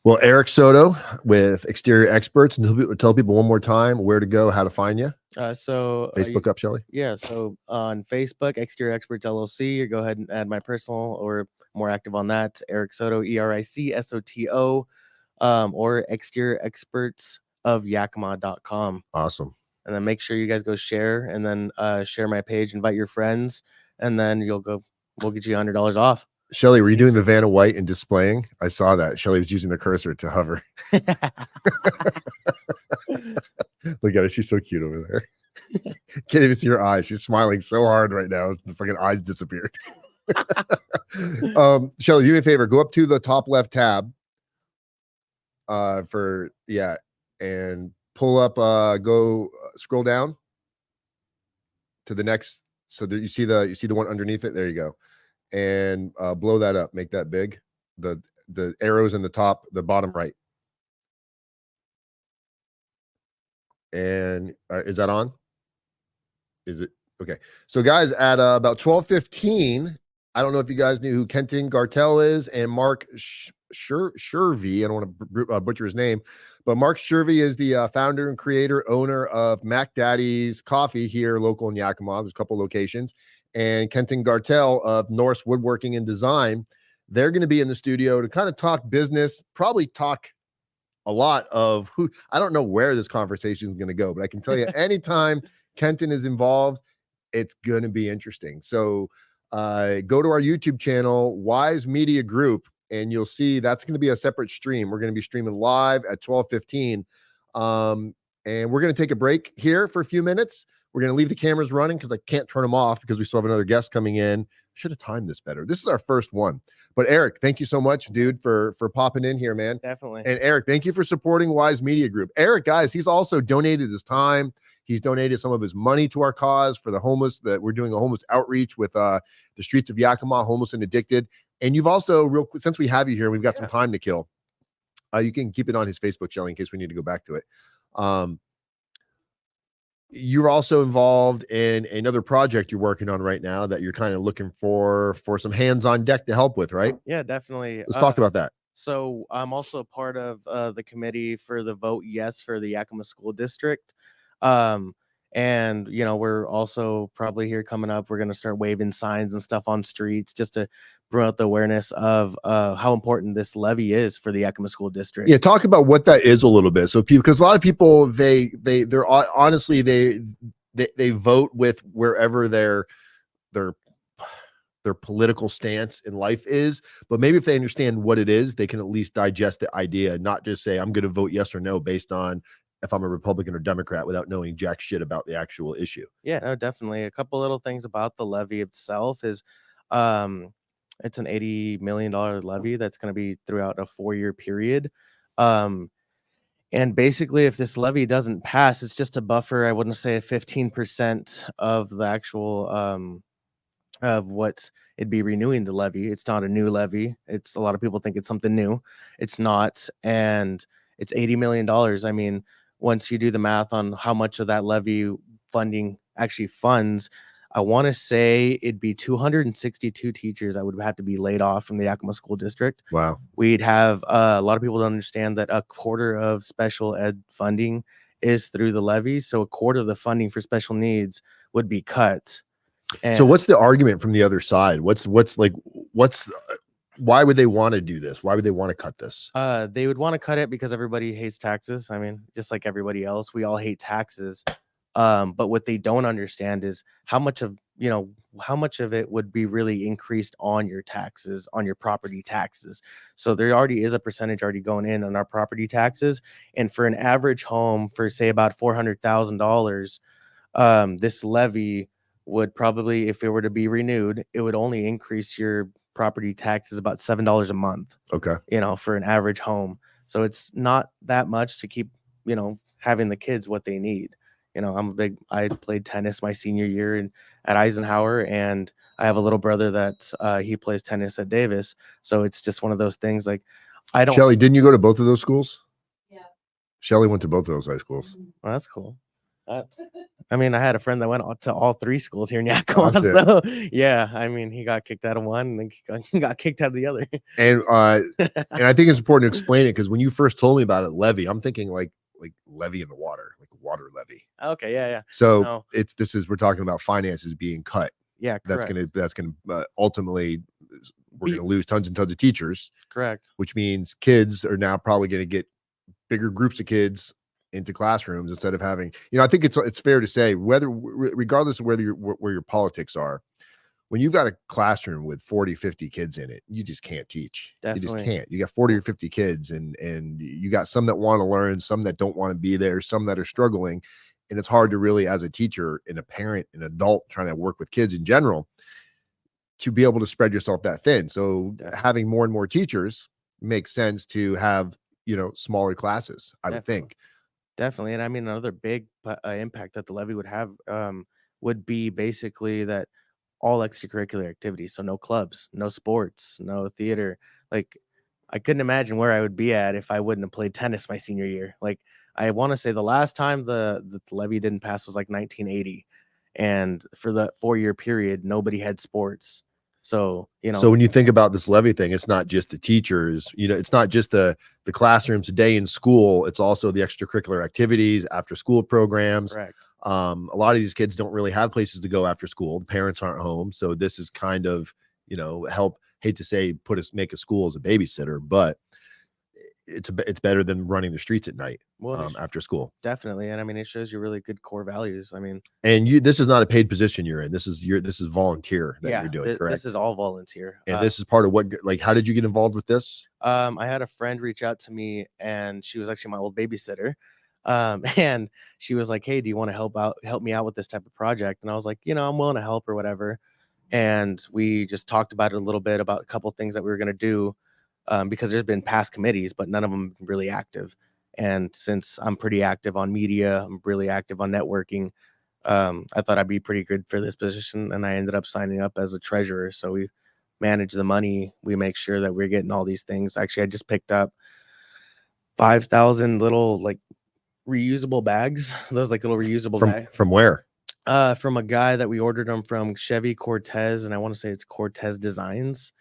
Well, Eric Soto with Exterior Experts. And tell people one more time where to go, how to find you. Facebook up, Shelly. Yeah. So on Facebook, Exterior Experts LLC, you go ahead and add my personal or more active on that, Eric Soto, ERICSOTO, or Exterior Experts of Yakima.com. Awesome. And then make sure you guys go share, and then share my page, invite your friends, and then we'll get you $100 off. Shelly, were you doing the Vanna White and displaying? I saw that. Shelly was using the cursor to hover. Look at her. She's so cute over there. Can't even see her eyes. She's smiling so hard right now. The fucking eyes disappeared. Shelly, do me a favor. Go up to the top left tab. And pull up. Scroll down to the next. So that you see the one underneath it. There you go. And blow that up, make that big. The arrows in the top, the bottom right. And is that on? Is it okay? So guys, at about 12:15, I don't know if you guys knew who Kenton Gartell is and Mark Shirvey. I don't want to butcher his name, but Mark Shirvey is the founder and creator, owner of Mac Daddy's Coffee here, local in Yakima. There's a couple locations. And Kenton Gartell of Norse Woodworking and Design. They're going to be in the studio to kind of talk business, probably talk a lot of I don't know where this conversation is going to go, but I can tell you anytime Kenton is involved, it's going to be interesting. So go to our YouTube channel, Wise Media Group, and you'll see that's going to be a separate stream. We're going to be streaming live at 12:15. And we're going to take a break here for a few minutes. We're going to leave the cameras running because I can't turn them off because we still have another guest coming in. Should have timed this better. This is our first one. But Eric, thank you so much, dude, for popping in here, man. Definitely. And Eric, thank you for supporting Wise Media Group. Eric, guys, he's also donated his time. He's donated some of his money to our cause for the homeless, that we're doing a homeless outreach with the streets of Yakima, homeless and addicted. And you've also, real quick, since we have you here, we've got some time to kill. You can keep it on his Facebook, Shelly, in case we need to go back to it. You're also involved in another project you're working on right now that you're kind of looking for some hands on deck to help with, right? Yeah, definitely. Let's talk about that. So I'm also part of the committee for the vote yes for the Yakima School District. And we're also probably here coming up, we're going to start waving signs and stuff on streets just to promote the awareness of how important this levy is for the Yakima School District. Yeah, talk about what that is a little bit. So because a lot of people, they're honestly, they vote with wherever their political stance in life is, but maybe if they understand what it is, they can at least digest the idea, not just say I'm going to vote yes or no based on if I'm a Republican or Democrat without knowing jack shit about the actual issue. Yeah, no, definitely. A couple little things about the levy itself is it's an $80 million levy that's going to be throughout a 4-year period. And basically, if this levy doesn't pass, it's just a buffer. I wouldn't say 15% of the actual of what it'd be renewing the levy. It's not a new levy. It's a lot of people think it's something new. It's not. And it's $80 million. I mean, once you do the math on how much of that levy funding actually funds, I want to say it'd be 262 teachers that would have to be laid off from the Yakima School District. Wow. We'd have a lot of people don't understand that a quarter of special ed funding is through the levy. So a quarter of the funding for special needs would be cut. So what's the argument from the other side? Why would they want to do this? Why would they want to cut this? They would want to cut it because everybody hates taxes. I mean, just like everybody else, we all hate taxes. But what they don't understand is how much of you know, how much of it would be really increased on your taxes, on your property taxes. So there already is a percentage already going in on our property taxes. And for an average home for say about $400,000, this levy would probably, if it were to be renewed, it would only increase your property taxes about $7 a month, Okay. you know, for an average home. So it's not that much to keep, you know, having the kids what they need. You know, I played tennis my senior year at Eisenhower, and I have a little brother that he plays tennis at Davis. So it's just one of those things like, I don't. Shelly, didn't you go to both of those schools? Yeah. Shelly went to both of those high schools. Well, that's cool. I mean, I had a friend that went to all 3 schools here in Yakima. Gotcha. So yeah, I mean, he got kicked out of one and then he got kicked out of the other. And I think it's important to explain it, because when you first told me about it, levy, I'm thinking like levy in the water, like water levy. Okay, yeah. So No. we're talking about finances being cut. Yeah, correct. That's gonna ultimately, we're gonna lose tons and tons of teachers. Correct. Which means kids are now probably gonna get bigger groups of kids into classrooms instead of having, you know, I think it's fair to say, regardless of where your politics are, when you've got a classroom with 40, 50 kids in it, you just can't teach. Definitely. You just can't. You got 40 or 50 kids, and you got some that want to learn, some that don't want to be there, some that are struggling. And it's hard to really, as a teacher and a parent, an adult trying to work with kids in general, to be able to spread yourself that thin. So Definitely. having more and more teachers makes sense to have, you know, smaller classes, I would think. Definitely. And I mean, another big impact that the levy would have would be basically that all extracurricular activities. So no clubs, no sports, no theater. Like, I couldn't imagine where I would be at if I wouldn't have played tennis my senior year. Like, I want to say the last time the levy didn't pass was like 1980. And for the 4-year period, nobody had sports. So, you know. So when you think about this levy thing, it's not just the teachers, you know, it's not just the classrooms today in school. It's also the extracurricular activities, after school programs. Correct. A lot of these kids don't really have places to go after school. The parents aren't home. So this is kind of, you know, hate to say, make a school as a babysitter, but it's better than running the streets at night after school. Definitely. And I mean, it shows you really good core values. I mean, and this is not a paid position you're in. This is volunteer that you're doing, correct? This is all volunteer. And this is part of what, like, how did you get involved with this? I had a friend reach out to me, and she was actually my old babysitter. And she was like, "Hey, do you want to help me out with this type of project?" And I was like, you know, I'm willing to help or whatever. And we just talked about it a little bit, about a couple of things that we were going to do. Because there's been past committees, but none of them really active. And since I'm pretty active on media, I'm really active on networking, I thought I'd be pretty good for this position. And I ended up signing up as a treasurer. So we manage the money. We make sure that we're getting all these things. Actually, I just picked up 5,000 little like reusable bags. Those like little reusable bags. From where? From a guy that we ordered them from, Chevy Cortez. And I want to say it's Cortez Designs.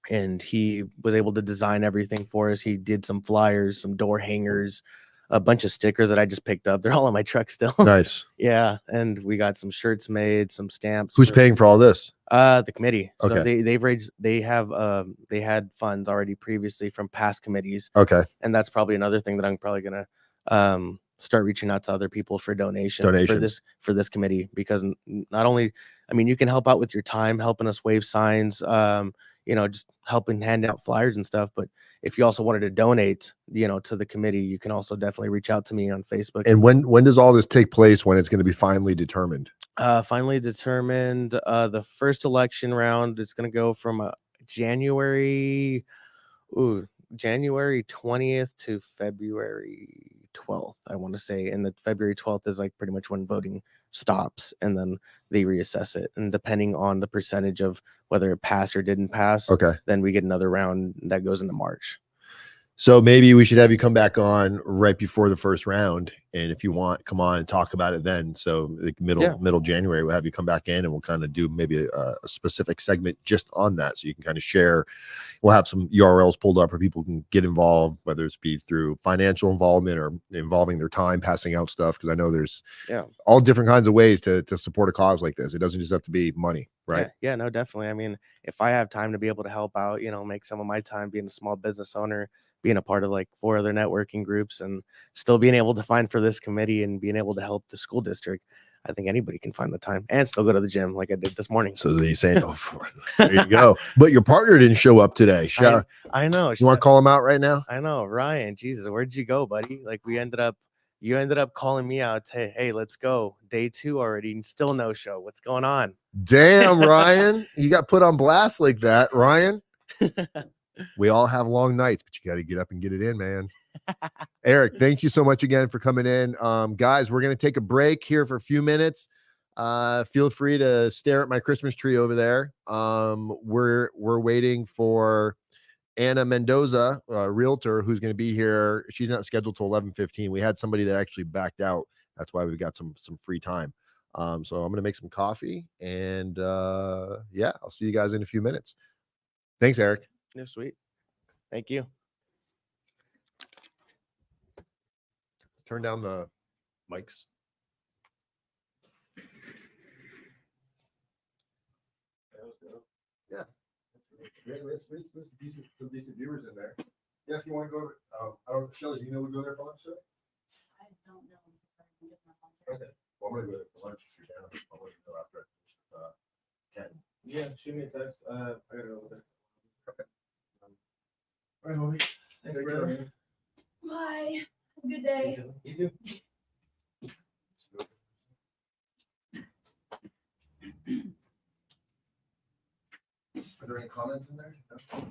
And he was able to design everything for us. He did some flyers, some door hangers, a bunch of stickers that I just picked up. They're all in my truck still. Nice. Yeah. And we got some shirts made, some stamps. Who's paying for all this? The committee. So Okay. they had funds already previously from past committees. Okay. And that's probably another thing that I'm probably gonna start reaching out to other people for donations for this committee, because not only, I mean, you can help out with your time, helping us wave signs, you know, just helping hand out flyers and stuff. But if you also wanted to donate, you know, to the committee, you can also definitely reach out to me on Facebook. And when does all this take place? When it's going to be finally determined? Finally determined. The first election round is going to go from January 20th to February 12th, I want to say. And the February 12th is like pretty much when voting stops, and then they reassess it. And depending on the percentage of whether it passed or didn't pass, Okay, then we get another round that goes into March. So maybe we should have you come back on right before the first round, and if you want, come on and talk about it then. So like middle January, we'll have you come back in, and we'll kind of do maybe a specific segment just on that, so you can kind of share. We'll have some URLs pulled up where people can get involved, whether it's be through financial involvement or involving their time, passing out stuff, because I know there's all different kinds of ways to support a cause like this. It doesn't just have to be money, right? Yeah, no, definitely. I mean, if I have time to be able to help out, you know, make some of my time being a small business owner, being a part of like 4 other networking groups, and still being able to find for this committee and being able to help the school district, I think anybody can find the time and still go to the gym like I did this morning. So they saying, oh, there you go. But your partner didn't show up today. I know. You want to call him out right now? I know, Ryan. Jesus, where'd you go, buddy? Like you ended up calling me out. Hey, let's go. Day 2 already, and still no show. What's going on? Damn, Ryan, you got put on blast like that, Ryan. We all have long nights, but you got to get up and get it in, man. Eric, thank you so much again for coming in. Guys, we're going to take a break here for a few minutes. Feel free to stare at my Christmas tree over there. We're waiting for Anna Mendoza, a realtor, who's going to be here. She's not scheduled till 11:15. We had somebody that actually backed out. That's why we've got some free time. So I'm going to make some coffee, and yeah, I'll see you guys in a few minutes. Thanks, Eric. No, sweet. Thank you. Turn down the mics. Yeah. We have some decent viewers in there. Yeah, if you want to go, I don't know, Shelly, do you know we go there for lunch today? I don't know. Okay. Well, I'm going to go there for lunch if you're down. I'll let you know after Ken. Yeah, shoot me a text. I gotta go over there. Okay. All right, homie. Thanks, Take care, brother. man. Bye. Have a good day. You too. Are there any comments in there? No?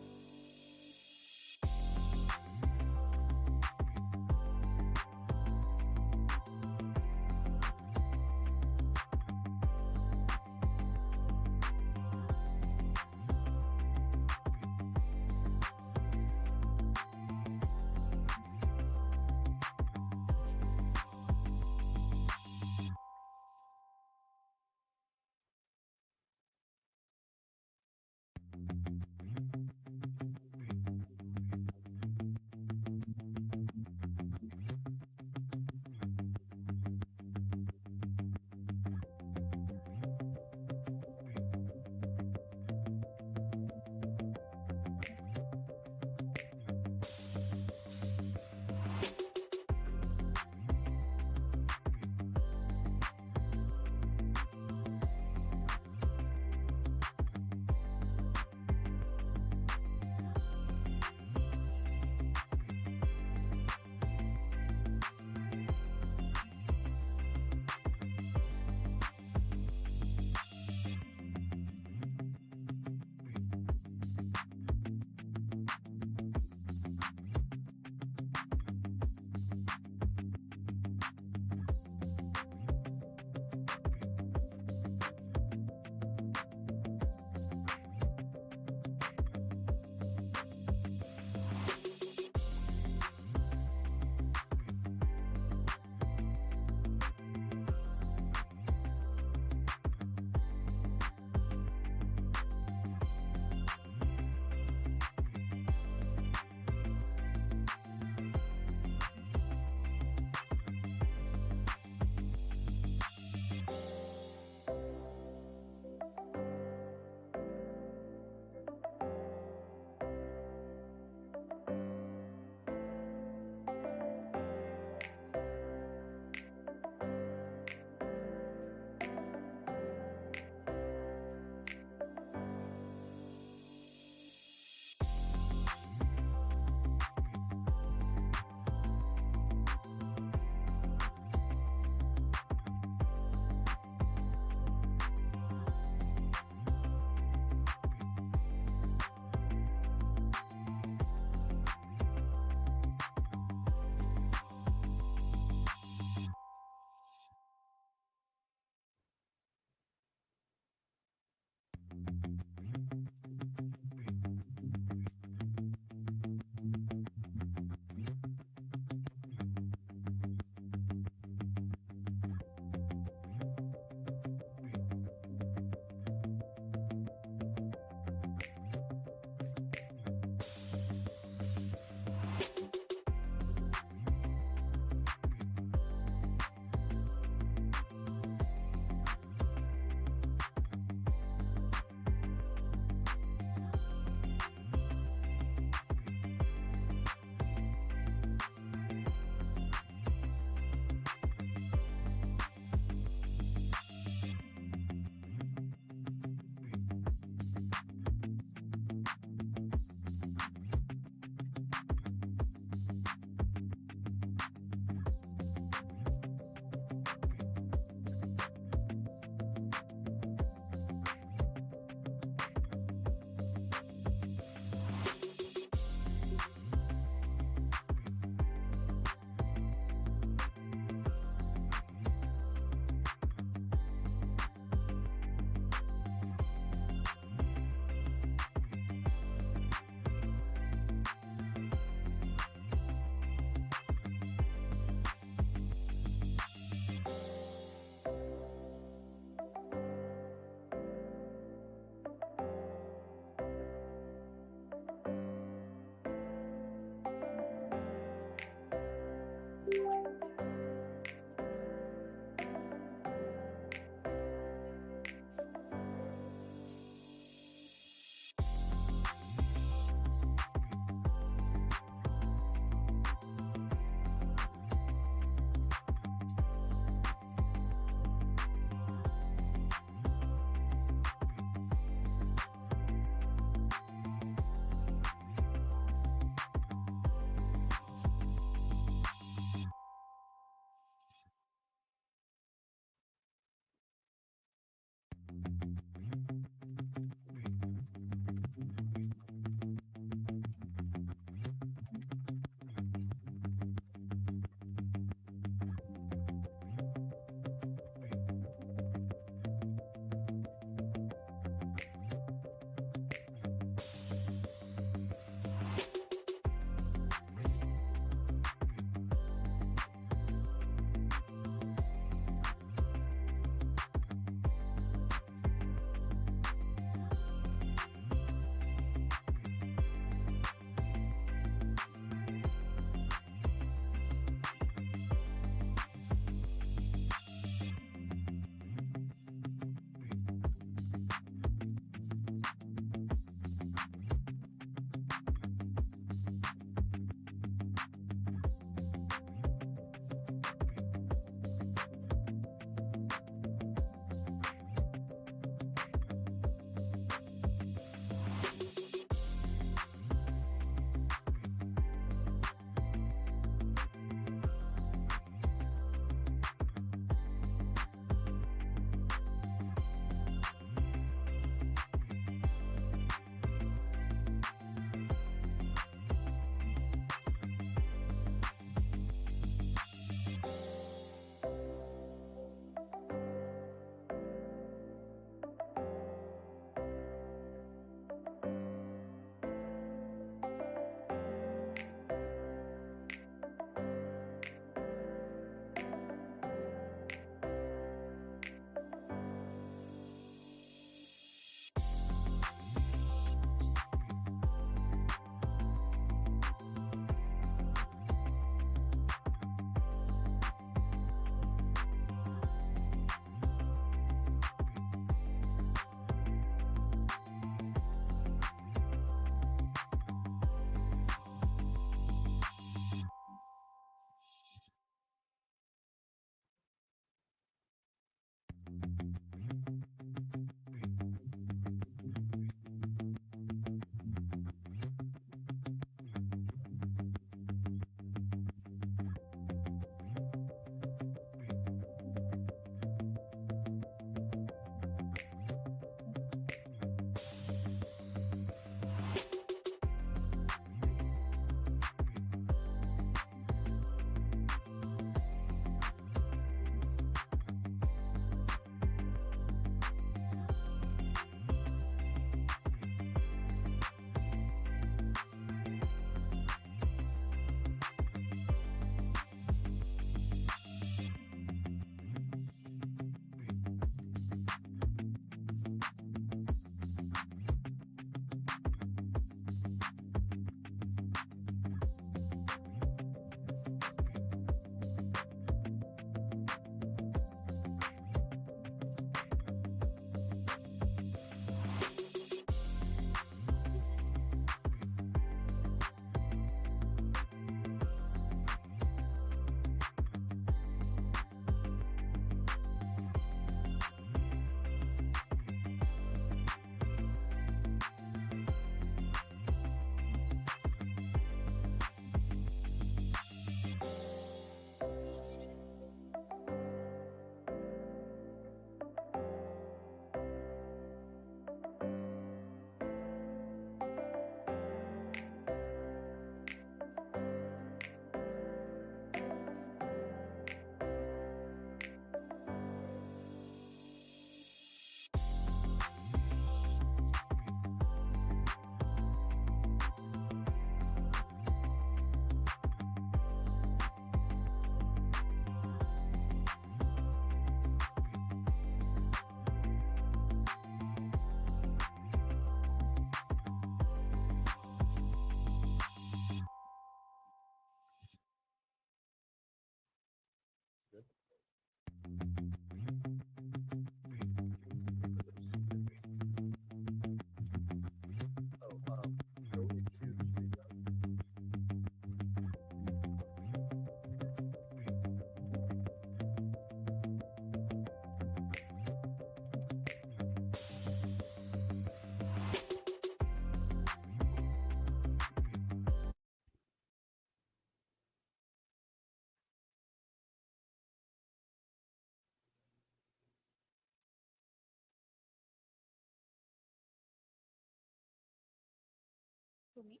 To me?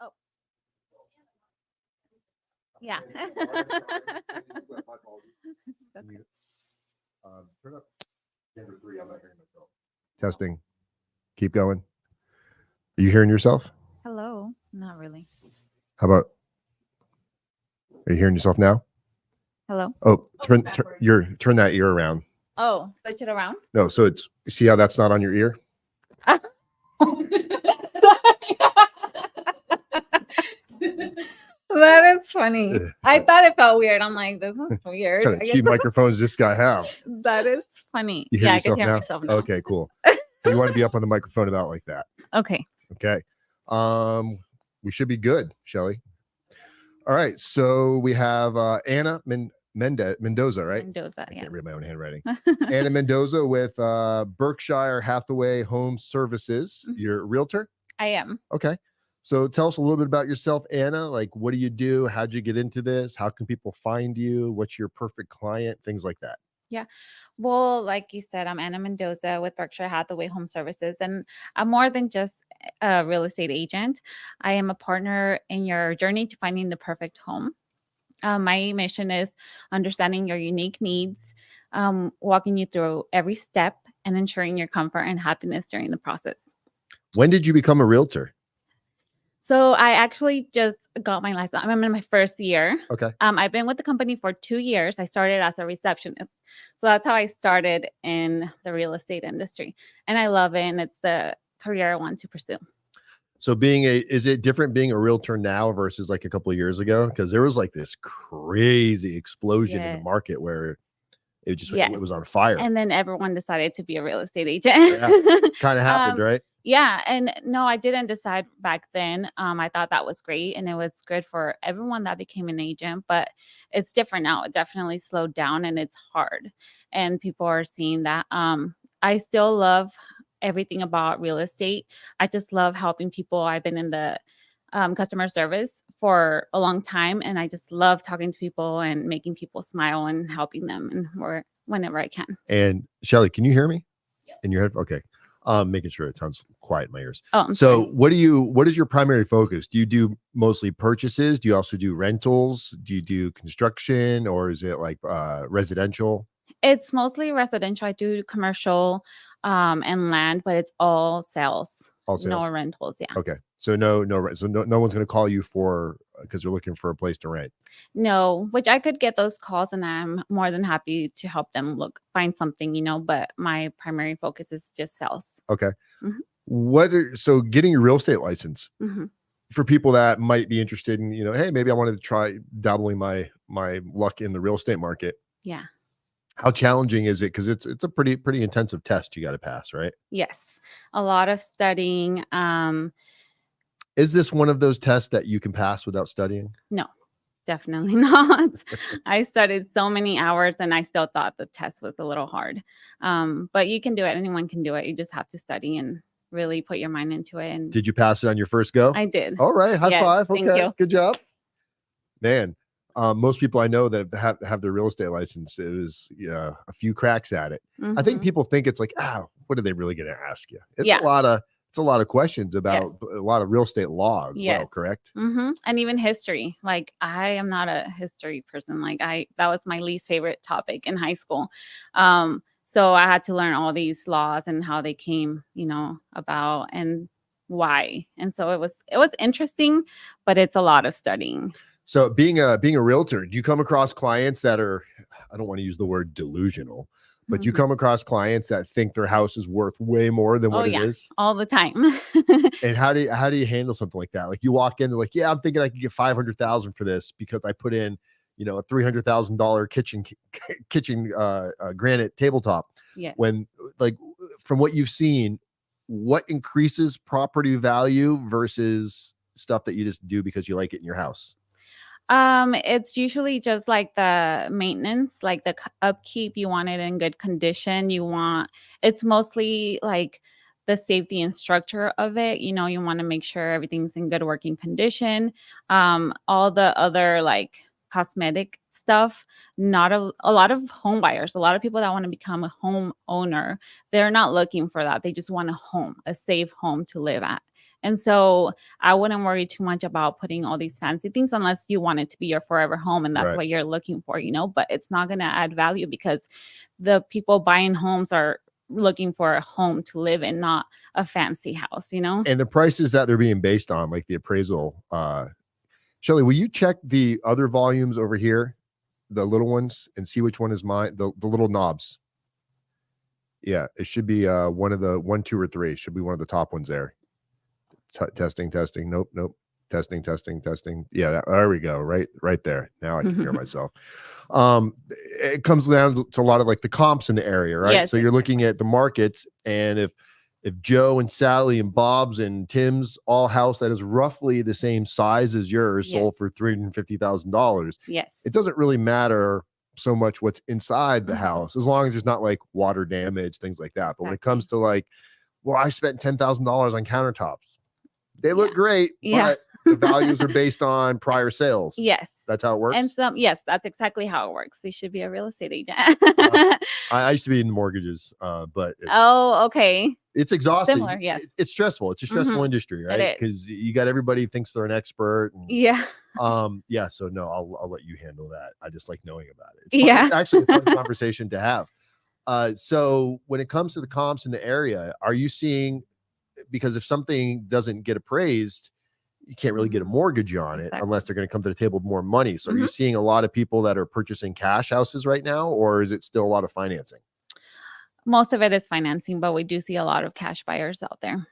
Oh. Yeah. Turn up number 3. I'm not hearing myself. Testing. Keep going. Are you hearing yourself? Hello. Not really. How about? Are you hearing yourself now? Hello. Oh, turn that ear around. Oh, switch it around. No, so it's, see how that's not on your ear? That is funny. Ugh. I thought it felt weird. I'm like, this is weird. What kind I of guess cheap microphones does this guy have? that is funny. You hear Yeah, I yourself can hear now? myself now. Okay, cool. You want to be up on the microphone about like that. Okay. Okay. We should be good, Shelly. All right. So we have Anna Mendoza, right? Mendoza, I yeah. can't read my own handwriting. Anna Mendoza with Berkshire Hathaway Home Services. Mhm. You're a realtor? I am. Okay. So tell us a little bit about yourself, Anna. Like, what do you do? How'd you get into this? How can people find you? What's your perfect client? Things like that. Yeah. Well, like you said, I'm Anna Mendoza with Berkshire Hathaway Home Services, and I'm more than just a real estate agent. I am a partner in your journey to finding the perfect home. My mission is understanding your unique needs, walking you through every step, and ensuring your comfort and happiness during the process. When did you become a realtor? So I actually just got my license. I'm in my first year. Okay. I've been with the company for 2 years. I started as a receptionist. So that's how I started in the real estate industry. And I love it. And it's the career I want to pursue. So is it different being a realtor now versus like a couple of years ago? Because there was like this crazy explosion in the Yes. market where it just Yes. it was on fire. And then everyone decided to be a real estate agent. Yeah, kind of happened, right? Yeah. And no, I didn't decide back then. I thought that was great. And it was good for everyone that became an agent, but it's different now. It definitely slowed down and it's hard. And people are seeing that. I still love everything about real estate. I just love helping people. I've been in the customer service for a long time. And I just love talking to people and making people smile and helping them and whenever I can. And Shelly, can you hear me? Yep. In your head? Okay. Making sure it sounds quiet in my ears. Oh, I'm So sorry. what is your primary focus? Do you do mostly purchases? Do you also do rentals? Do you do construction, or is it like residential? It's mostly residential. I do commercial and land, but it's all sales. All No sales? rentals. Yeah. Okay. So no one's going to call you for because they're looking for a place to rent. No, which I could get those calls and I'm more than happy to help them find something, but my primary focus is just sales. Okay. Mhm. So getting your real estate license Hmm. for people that might be interested in, hey, maybe I wanted to try dabbling my luck in the real estate market. Yeah. How challenging is it? Because it's a pretty intensive test you got to pass, right? Yes. A lot of studying. Is this one of those tests that you can pass without studying? No, definitely not. I studied so many hours and I still thought the test was a little hard. But you can do it. Anyone can do it. You just have to study and really put your mind into it. And Did you pass it on your first go? I did. All right. High Yes, five. thank Okay. you. Good job. Man, most people I know that have their real estate license, it was a few cracks at it. I think Mhm. people think it's like, what are they really going to ask you? It's Yeah. a lot of questions about Yes. a lot of real estate law as well, Yes. correct? And even history. Like I am not a history person. That was my least favorite topic in high school. So I had to learn all these laws and how they came, about and why. And so it was interesting, but it's a lot of studying. So being a realtor, do you come across clients that are, I don't want to use the word delusional, but you Mhm. come across clients that think their house is worth way more than Oh what it yeah, is? all the time. And how do you handle something like that? Like you walk in, they're like, yeah, I'm thinking I could get 500,000 for this because I put in, a $300,000 kitchen granite tabletop. Yeah. When like from what you've seen, what increases property value versus stuff that you just do because you like it in your house? It's usually just like the maintenance, like the upkeep. You want it in good condition. It's mostly like the safety and structure of it. You want to make sure everything's in good working condition. All the other like cosmetic stuff, not a lot of home buyers, a lot of people that want to become a home owner, they're not looking for that. They just want a safe home to live at. And so I wouldn't worry too much about putting all these fancy things unless you want it to be your forever home and that's Right. what you're looking for, but it's not going to add value because the people buying homes are looking for a home to live in, not a fancy house. And the prices that they're being based on, like the appraisal, Shelly, will you check the other volumes over here, the little ones, and see which one is mine? The little knobs. Yeah, it should be one of the 1, 2, or 3. Should be one of the top ones there. Testing. Nope. Testing. Yeah, there we go. Right there. Now I can hear myself. It comes down to a lot of like the comps in the area, right? Yes, So you're looking at the markets, and if Joe and Sally and Bob's and Tim's all house that is roughly the same size as yours sold for $350,000, Yes. it doesn't really matter so much what's inside the Mhm. house, as long as there's not like water damage, things like that. But when it Exactly. comes to like, well, I spent $10,000 on countertops. They look Yeah. great, Yeah. but the values are based on prior sales. Yes. That's how it works. And yes, that's exactly how it works. You should be a real estate agent. I used to be in mortgages, but Oh, okay. it's exhausting. Similar, yes. It's stressful. It's a stressful Mhm. industry, It right? is. Because you got everybody thinks they're an expert. And, Yeah. yeah. So no, I'll let you handle that. I just like knowing about it. It's Yeah. It's actually a fun conversation to have. So when it comes to the comps in the area, are you seeing, because if something doesn't get appraised, you can't really get a mortgage on it Exactly. unless they're going to come to the table with more money. So are you Mhm. seeing a lot of people that are purchasing cash houses right now, or is it still a lot of financing? Most of it is financing, but we do see a lot of cash buyers out there.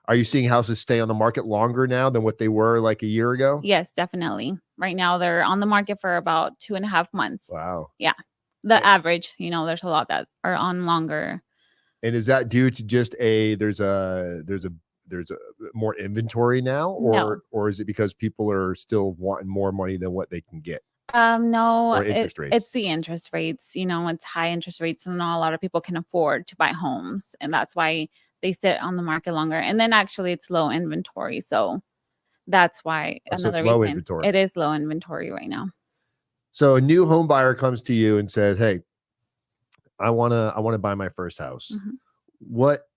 Are you seeing houses stay on the market longer now than what they were like a year ago? Yes, definitely. Right now, they're on the market for about 2.5 months. Wow. Yeah. The average, there's a lot that are on longer. And is that due to just there's a more inventory now, No. or is it because people are still wanting more money than what they can get? No, Or interest rates? it's the interest rates. It's high interest rates, and not a lot of people can afford to buy homes, and that's why they sit on the market longer. And then actually, it's low inventory, so that's why So it's another low reason inventory. it is low inventory right now. So a new home buyer comes to you and says, "Hey, I want to buy my first house." Mhm. What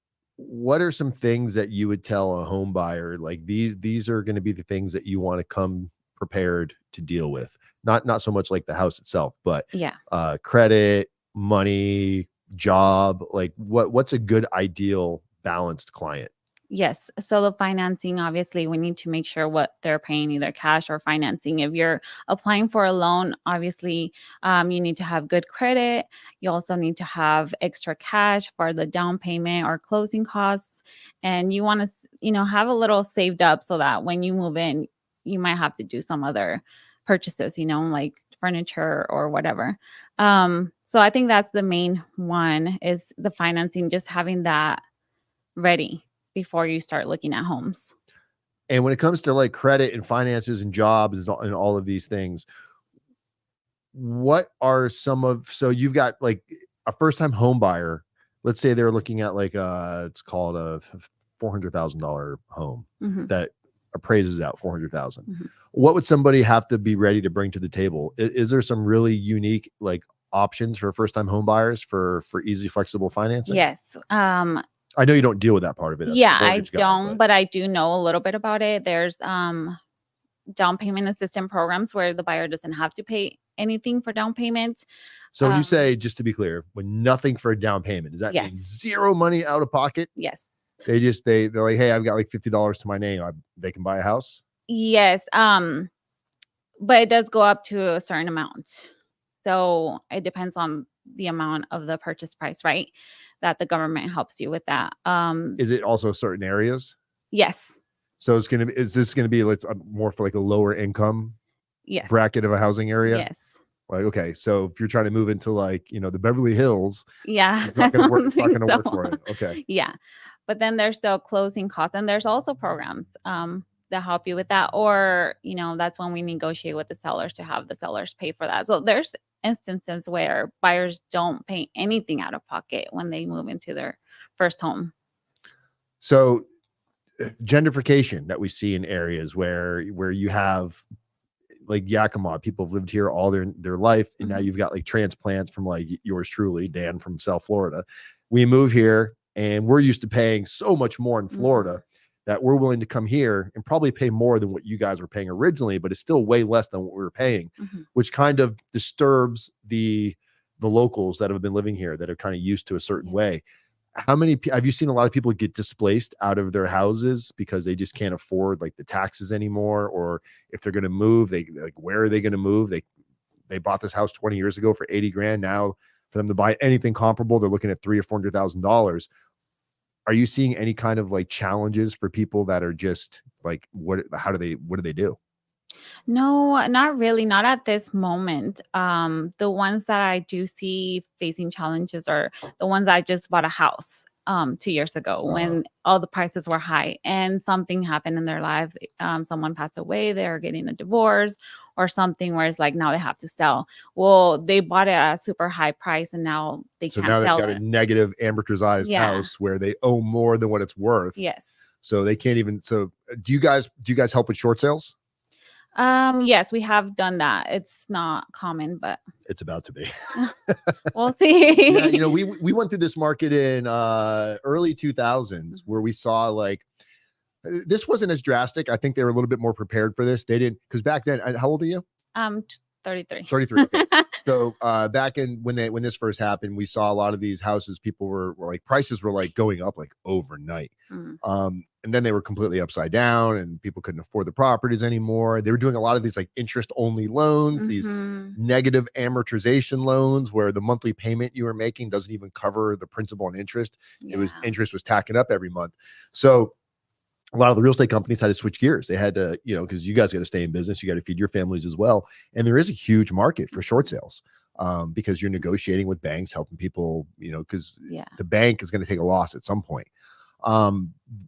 what are some things that you would tell a home buyer, like these are going to be the things that you want to come prepared to deal with? Not so much like the house itself, but Yeah. credit, money, job, like what's a good ideal balanced client? Yes. So the financing, obviously, we need to make sure what they're paying, either cash or financing. If you're applying for a loan, obviously, you need to have good credit. You also need to have extra cash for the down payment or closing costs. And you want to, have a little saved up so that when you move in, you might have to do some other purchases, like furniture or whatever. So I think that's the main one, is the financing, just having that ready before you start looking at homes. And when it comes to like credit and finances and jobs and all of these things, what are so you've got like a first time home buyer, let's say they're looking at like it's called a $400,000 home that appraises out 400,000. What would somebody have to be ready to bring to the table? Is there some really unique like options for first time home buyers for easy, flexible financing? Yes. I know you don't deal with that part of it. Yeah, I don't, but I do know a little bit about it. There's down payment assistance programs where the buyer doesn't have to pay anything for down payment. So when you say, just to be clear, when nothing for a down payment, does that mean zero money out of pocket? Yes. They're like, hey, I've got like $50 to my name. They can buy a house? Yes. But it does go up to a certain amount. So it depends on the amount of the purchase price, right? That the government helps you with that. Is it also certain areas? Yes. So is this going to be like more for like a lower income bracket of a housing area? Yes. Like, okay, so if you're trying to move into like, the Beverly Hills, yeah, it's not going to work. It's not going to work for it. Okay. Yeah. But then there's still closing costs, and there's also programs that help you with that. Or, that's when we negotiate with the sellers to have the sellers pay for that. So there's instances where buyers don't pay anything out of pocket when they move into their first home. So gentrification that we see in areas where you have like Yakima, people have lived here all their life, and now you've got like transplants from like yours truly, Dan from South Florida. We move here and we're used to paying so much more in Florida that we're willing to come here and probably pay more than what you guys were paying originally, but it's still way less than what we were paying, which kind of disturbs the locals that have been living here that are kind of used to a certain way. How many have you seen a lot of people get displaced out of their houses because they just can't afford like the taxes anymore? Or if they're going to move, where are they going to move? They bought this house 20 years ago for 80 grand. Now for them to buy anything comparable, they're looking at $300,000 or $400,000. Are you seeing any kind of like challenges for people that are just like, what do they do? No, not really. Not at this moment. The ones that I do see facing challenges are the ones I just bought a house 2 years ago when all the prices were high and something happened in their life. Someone passed away, they're getting a divorce or something where it's like now they have to sell. Well, they bought it at a super high price and now they can't sell it. So now they've got a negative amortized house where they owe more than what it's worth. Yes. So they can't even. So do you guys help with short sales? Yes, we have done that. It's not common, but it's about to be. We'll see. Yeah, we went through this market in early 2000s where we saw like this wasn't as drastic. I think they were a little bit more prepared for this. They didn't, because back then, how old are you? 33. 33. Okay. So back in when this first happened, we saw a lot of these houses. People were like, prices were like going up like overnight. And then they were completely upside down and people couldn't afford the properties anymore. They were doing a lot of these like interest only loans, these negative amortization loans where the monthly payment you were making doesn't even cover the principal and interest. Interest was tacking up every month. So a lot of the real estate companies had to switch gears. They had to, because you guys got to stay in business, you got to feed your families as well. And there is a huge market for short sales because you're negotiating with banks, helping people, because the bank is going to take a loss at some point.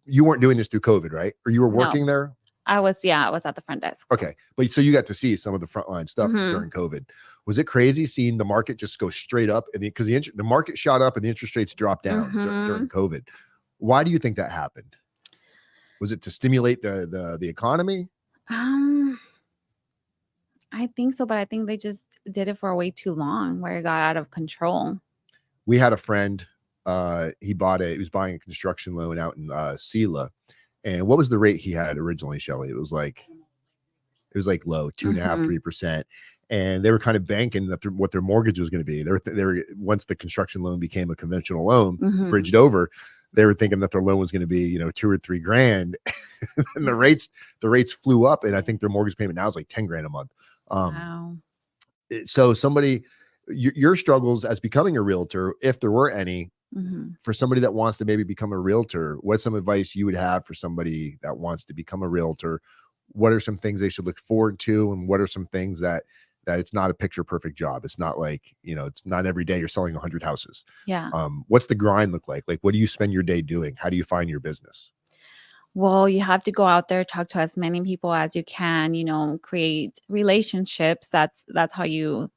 You weren't doing this through COVID, right? Or you were working there? I was at the front desk. Okay. But so you got to see some of the frontline stuff during COVID. Was it crazy seeing the market just go straight up? And because the market shot up and the interest rates dropped down during COVID. Why do you think that happened? Was it to stimulate the economy? I think so, but I think they just did it for way too long where it got out of control. We had a friend he was buying a construction loan out in Sela. And what was the rate he had originally, Shelly? It was like low, 2.5%, 3%. And they were kind of banking that what their mortgage was going to be. They were once the construction loan became a conventional loan, bridged over, they were thinking that their loan was going to be, $2 or $3 grand. And the rates flew up. And I think their mortgage payment now is like 10 grand a month. Wow. So your struggles as becoming a realtor, if there were any, for somebody that wants to maybe become a realtor, what's some advice you would have for somebody that wants to become a realtor? What are some things they should look forward to? And what are some things that it's not a picture perfect job? It's not like, it's not every day you're selling 100 houses. Yeah. What's the grind look like? Like, what do you spend your day doing? How do you find your business? Well, you have to go out there, talk to as many people as you can, create relationships. That's how you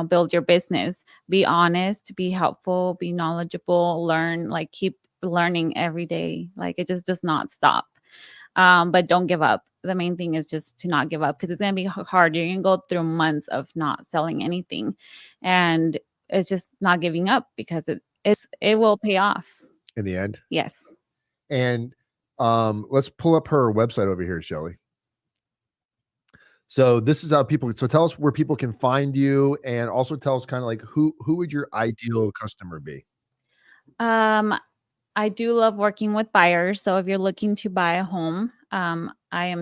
build your business. Be honest, be helpful, be knowledgeable, learn, like keep learning every day. Like it just does not stop. But don't give up. The main thing is just to not give up, because it's going to be hard. You're going to go through months of not selling anything, and it's just not giving up, because it will pay off in the end. Yes. And let's pull up her website over here, Shelly. So this is how so tell us where people can find you, and also tell us kind of like who would your ideal customer be? I do love working with buyers. So if you're looking to buy a home, I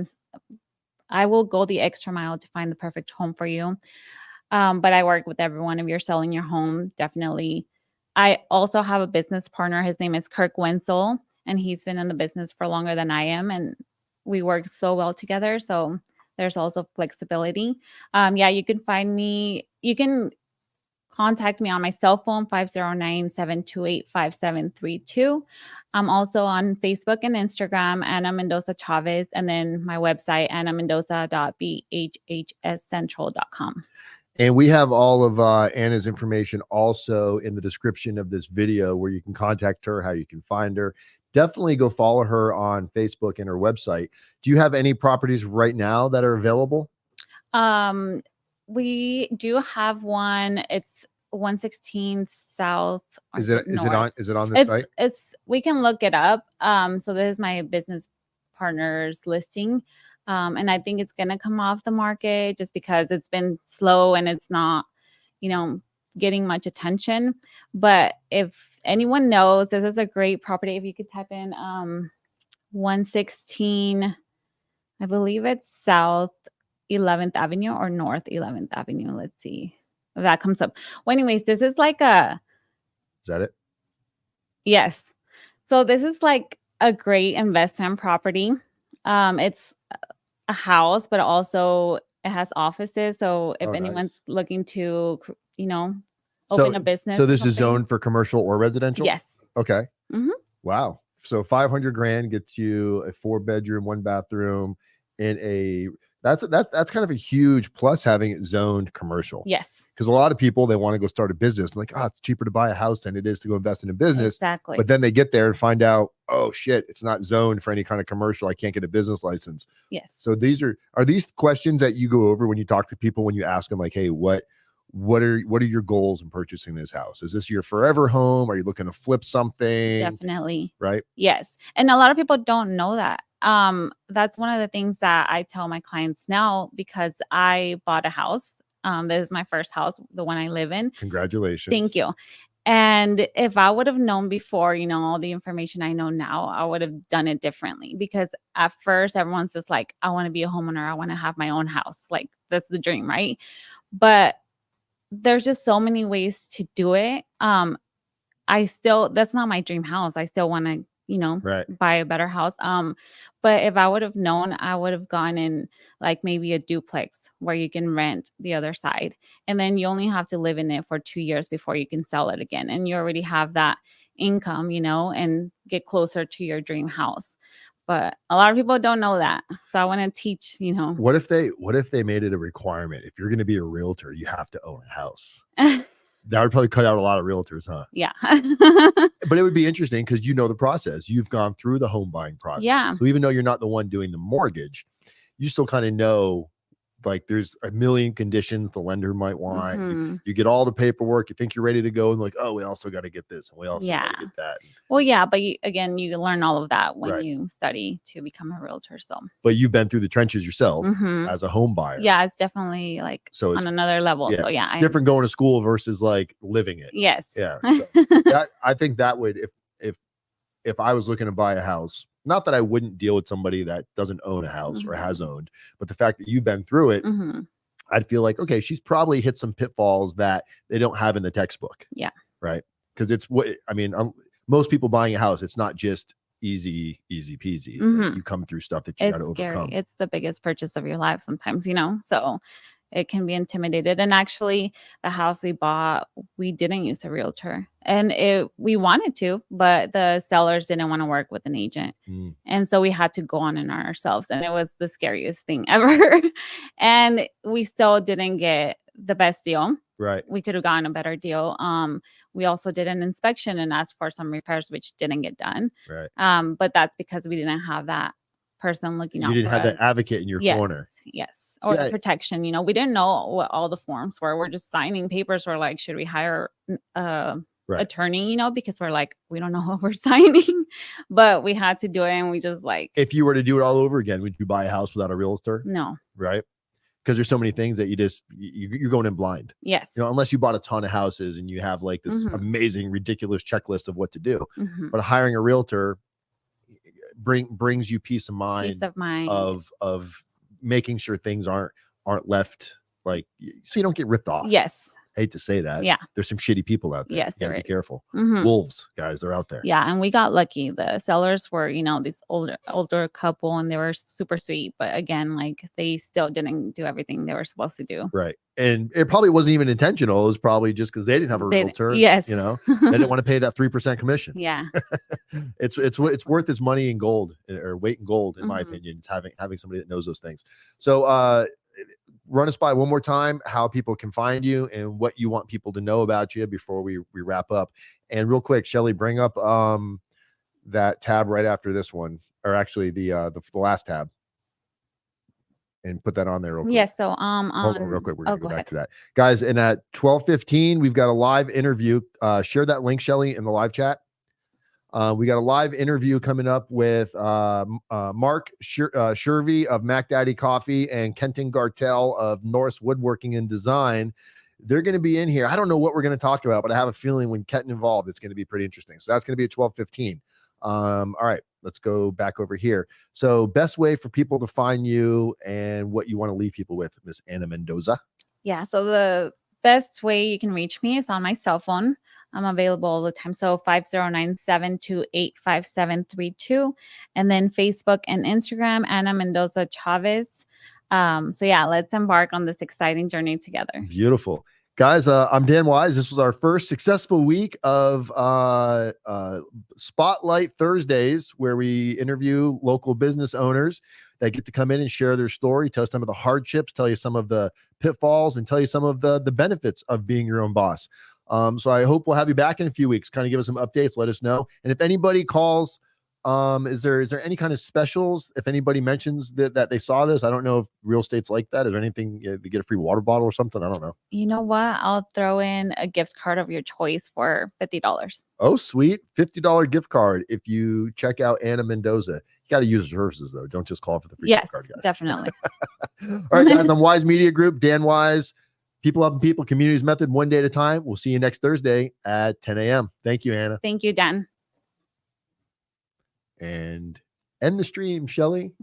will go the extra mile to find the perfect home for you. But I work with everyone. If you're selling your home, definitely. I also have a business partner. His name is Kirk Wenzel, and he's been in the business for longer than I am, and we work so well together. So there's also flexibility. You can find me. You can contact me on my cell phone, 509-728-5732. I'm also on Facebook and Instagram, Ana Mendoza Chavez, and then my website, anamendoza.bhhscentral.com. And we have all of Anna's information also in the description of this video, where you can contact her, how you can find her. Definitely go follow her on Facebook and her website. Do you have any properties right now that are available? We do have one. It's 116 South. Is it on the site? We can look it up. So this is my business partner's listing. And I think it's gonna come off the market just because it's been slow and it's not, getting much attention. But if anyone knows, this is a great property. If you could type in 116, I believe it's South 11th Avenue or North 11th Avenue. Let's see if that comes up. Well, anyways, this is like is that it? Yes. So this is like a great investment property. It's a house, but also it has offices. So if anyone's looking to, open a business. So this is zoned for commercial or residential? Yes. Okay. Mm-hmm. Wow. So 500 grand gets you a 4-bedroom, 1-bathroom in that's kind of a huge plus, having it zoned commercial. Yes. Because a lot of people, they want to go start a business, like, it's cheaper to buy a house than it is to go invest in a business. Exactly. But then they get there and find out, oh shit, it's not zoned for any kind of commercial. I can't get a business license. Yes. So are these questions that you go over when you talk to people, when you ask them like, hey, what are your goals in purchasing this house? Is this your forever home? Are you looking to flip something? Definitely. Right. Yes. And a lot of people don't know that. That's one of the things that I tell my clients now, because I bought a house. This is my first house, the one I live in. Congratulations. Thank you. And if I would have known before, all the information I know now, I would have done it differently. Because at first, everyone's just like, I want to be a homeowner. I want to have my own house. Like, that's the dream, right? But there's just so many ways to do it. That's not my dream house. I still want to, right, buy a better house. But if I would have known, I would have gone in like maybe a duplex where you can rent the other side. And then you only have to live in it for 2 years before you can sell it again. And you already have that income, and get closer to your dream house. But a lot of people don't know that. So I want to teach, What if they made it a requirement? If you're going to be a realtor, you have to own a house. That would probably cut out a lot of realtors, huh? Yeah. But it would be interesting because the process. You've gone through the home buying process. Yeah. So even though you're not the one doing the mortgage, you still kind of know like there's a million conditions the lender might want. Mhm. You get all the paperwork, you think you're ready to go, and like, oh, we also got to get this and we also got Yeah. to get that. Well, yeah, but again, you learn all of that when Right. you study to become a realtor. So, But you've been through the trenches yourself Mhm. as a home buyer. yeah, it's definitely like So it's on another level. yeah, So, yeah, different going to school versus like living it. Yes. Yeah. So I think that would, if I was looking to buy a house, not that I wouldn't deal with somebody that doesn't own a house or has owned, but the fact that you've been through it, Mhm. I'd feel like, okay, she's probably hit some pitfalls that they don't have in the textbook. Yeah. Right. Because it's what, I mean, most people buying a house, it's not just easy peasy. It's like Mhm. you come through stuff that you got It's to scary. overcome. It's the biggest purchase of your life sometimes, so it can be intimidated. And actually, the house we bought, we didn't use a realtor, and we wanted to, but the sellers didn't want to work with an agent. Mm. And so we had to go on and ourselves, and it was the scariest thing ever. And we still didn't get the best deal. Right. We could have gotten a better deal. We also did an inspection and asked for some repairs, which didn't get done. Right. But that's because we didn't have that person looking out You didn't for have us. that advocate in your Yes, corner. yes. Or Yeah. the protection, we didn't know what all the forms were. We're just signing papers. We're like, should we hire Right. attorney, because we're like, we don't know what we're signing, but we had to do it. And we just like, If you were to do it all over again, would you buy a house without a realtor? no. Right. Because there's so many things that you're going in blind. Yes. Unless you bought a ton of houses and you have like this Mhm. amazing, ridiculous checklist of what to do. Mhm. But hiring a realtor brings you peace of mind, Peace of mind. of making sure things aren't left like, so you don't get ripped off. Yes. Hate to say that. Yeah. There's some shitty people out there. Yes, You gotta there be is. careful. Mhm. Wolves, guys, they're out there. Yeah, and we got lucky. The sellers were, these older couple, and they were super sweet. But again, like they still didn't do everything they were supposed to do. Right. And it probably wasn't even intentional. It was probably just because they didn't have a realtor. Yes. They didn't want to pay that 3% commission. Yeah. It's worth its money in gold, or weight in gold, in my Mhm. opinion. It's having somebody that knows those things. So run us by one more time how people can find you and what you want people to know about you before we wrap up. And real quick, Shelly, bring up that tab right after this one, or actually the last tab, and put that on there real quick. Yeah. So Hold on real quick. We're gonna go go back ahead. to that, guys. And at 12:15, we've got a live interview. Share that link, Shelly, in the live chat. We got a live interview coming up with Mark Shervy of Mac Daddy Coffee and Kenton Gartell of Norris Woodworking and Design. They're going to be in here. I don't know what we're going to talk about, but I have a feeling when Kenton involved, it's going to be pretty interesting. So that's going to be at 12:15. All right, let's go back over here. So best way for people to find you and what you want to leave people with, Miss Anna Mendoza. Yeah. So the best way you can reach me is on my cell phone. I'm available all the time. So 509-728-5732. And then Facebook and Instagram, Anna Mendoza Chavez. So yeah, let's embark on this exciting journey together. Beautiful. Guys, I'm Dan Wise. This was our first successful week of Spotlight Thursdays, where we interview local business owners that get to come in and share their story, tell some of the hardships, tell you some of the pitfalls, and tell you some of the benefits of being your own boss. So I hope we'll have you back in a few weeks, kind of give us some updates, let us know. And if anybody calls, is there any kind of specials? If anybody mentions that they saw this, I don't know if real estate's like that. Is there anything, they get a free water bottle or something? I don't know. You know what? I'll throw in a gift card of your choice for $50. Oh, sweet. $50 gift card if you check out Anna Mendoza. You got to use her services, though. Don't just call for the free gift Yes, card, guys. definitely. All right, guys. I'm Wise Media Group, Dan Wise. People helping people, communities method, one day at a time. We'll see you next Thursday at 10 a.m. Thank you, Anna. Thank you, Dan. And end the stream, Shelly.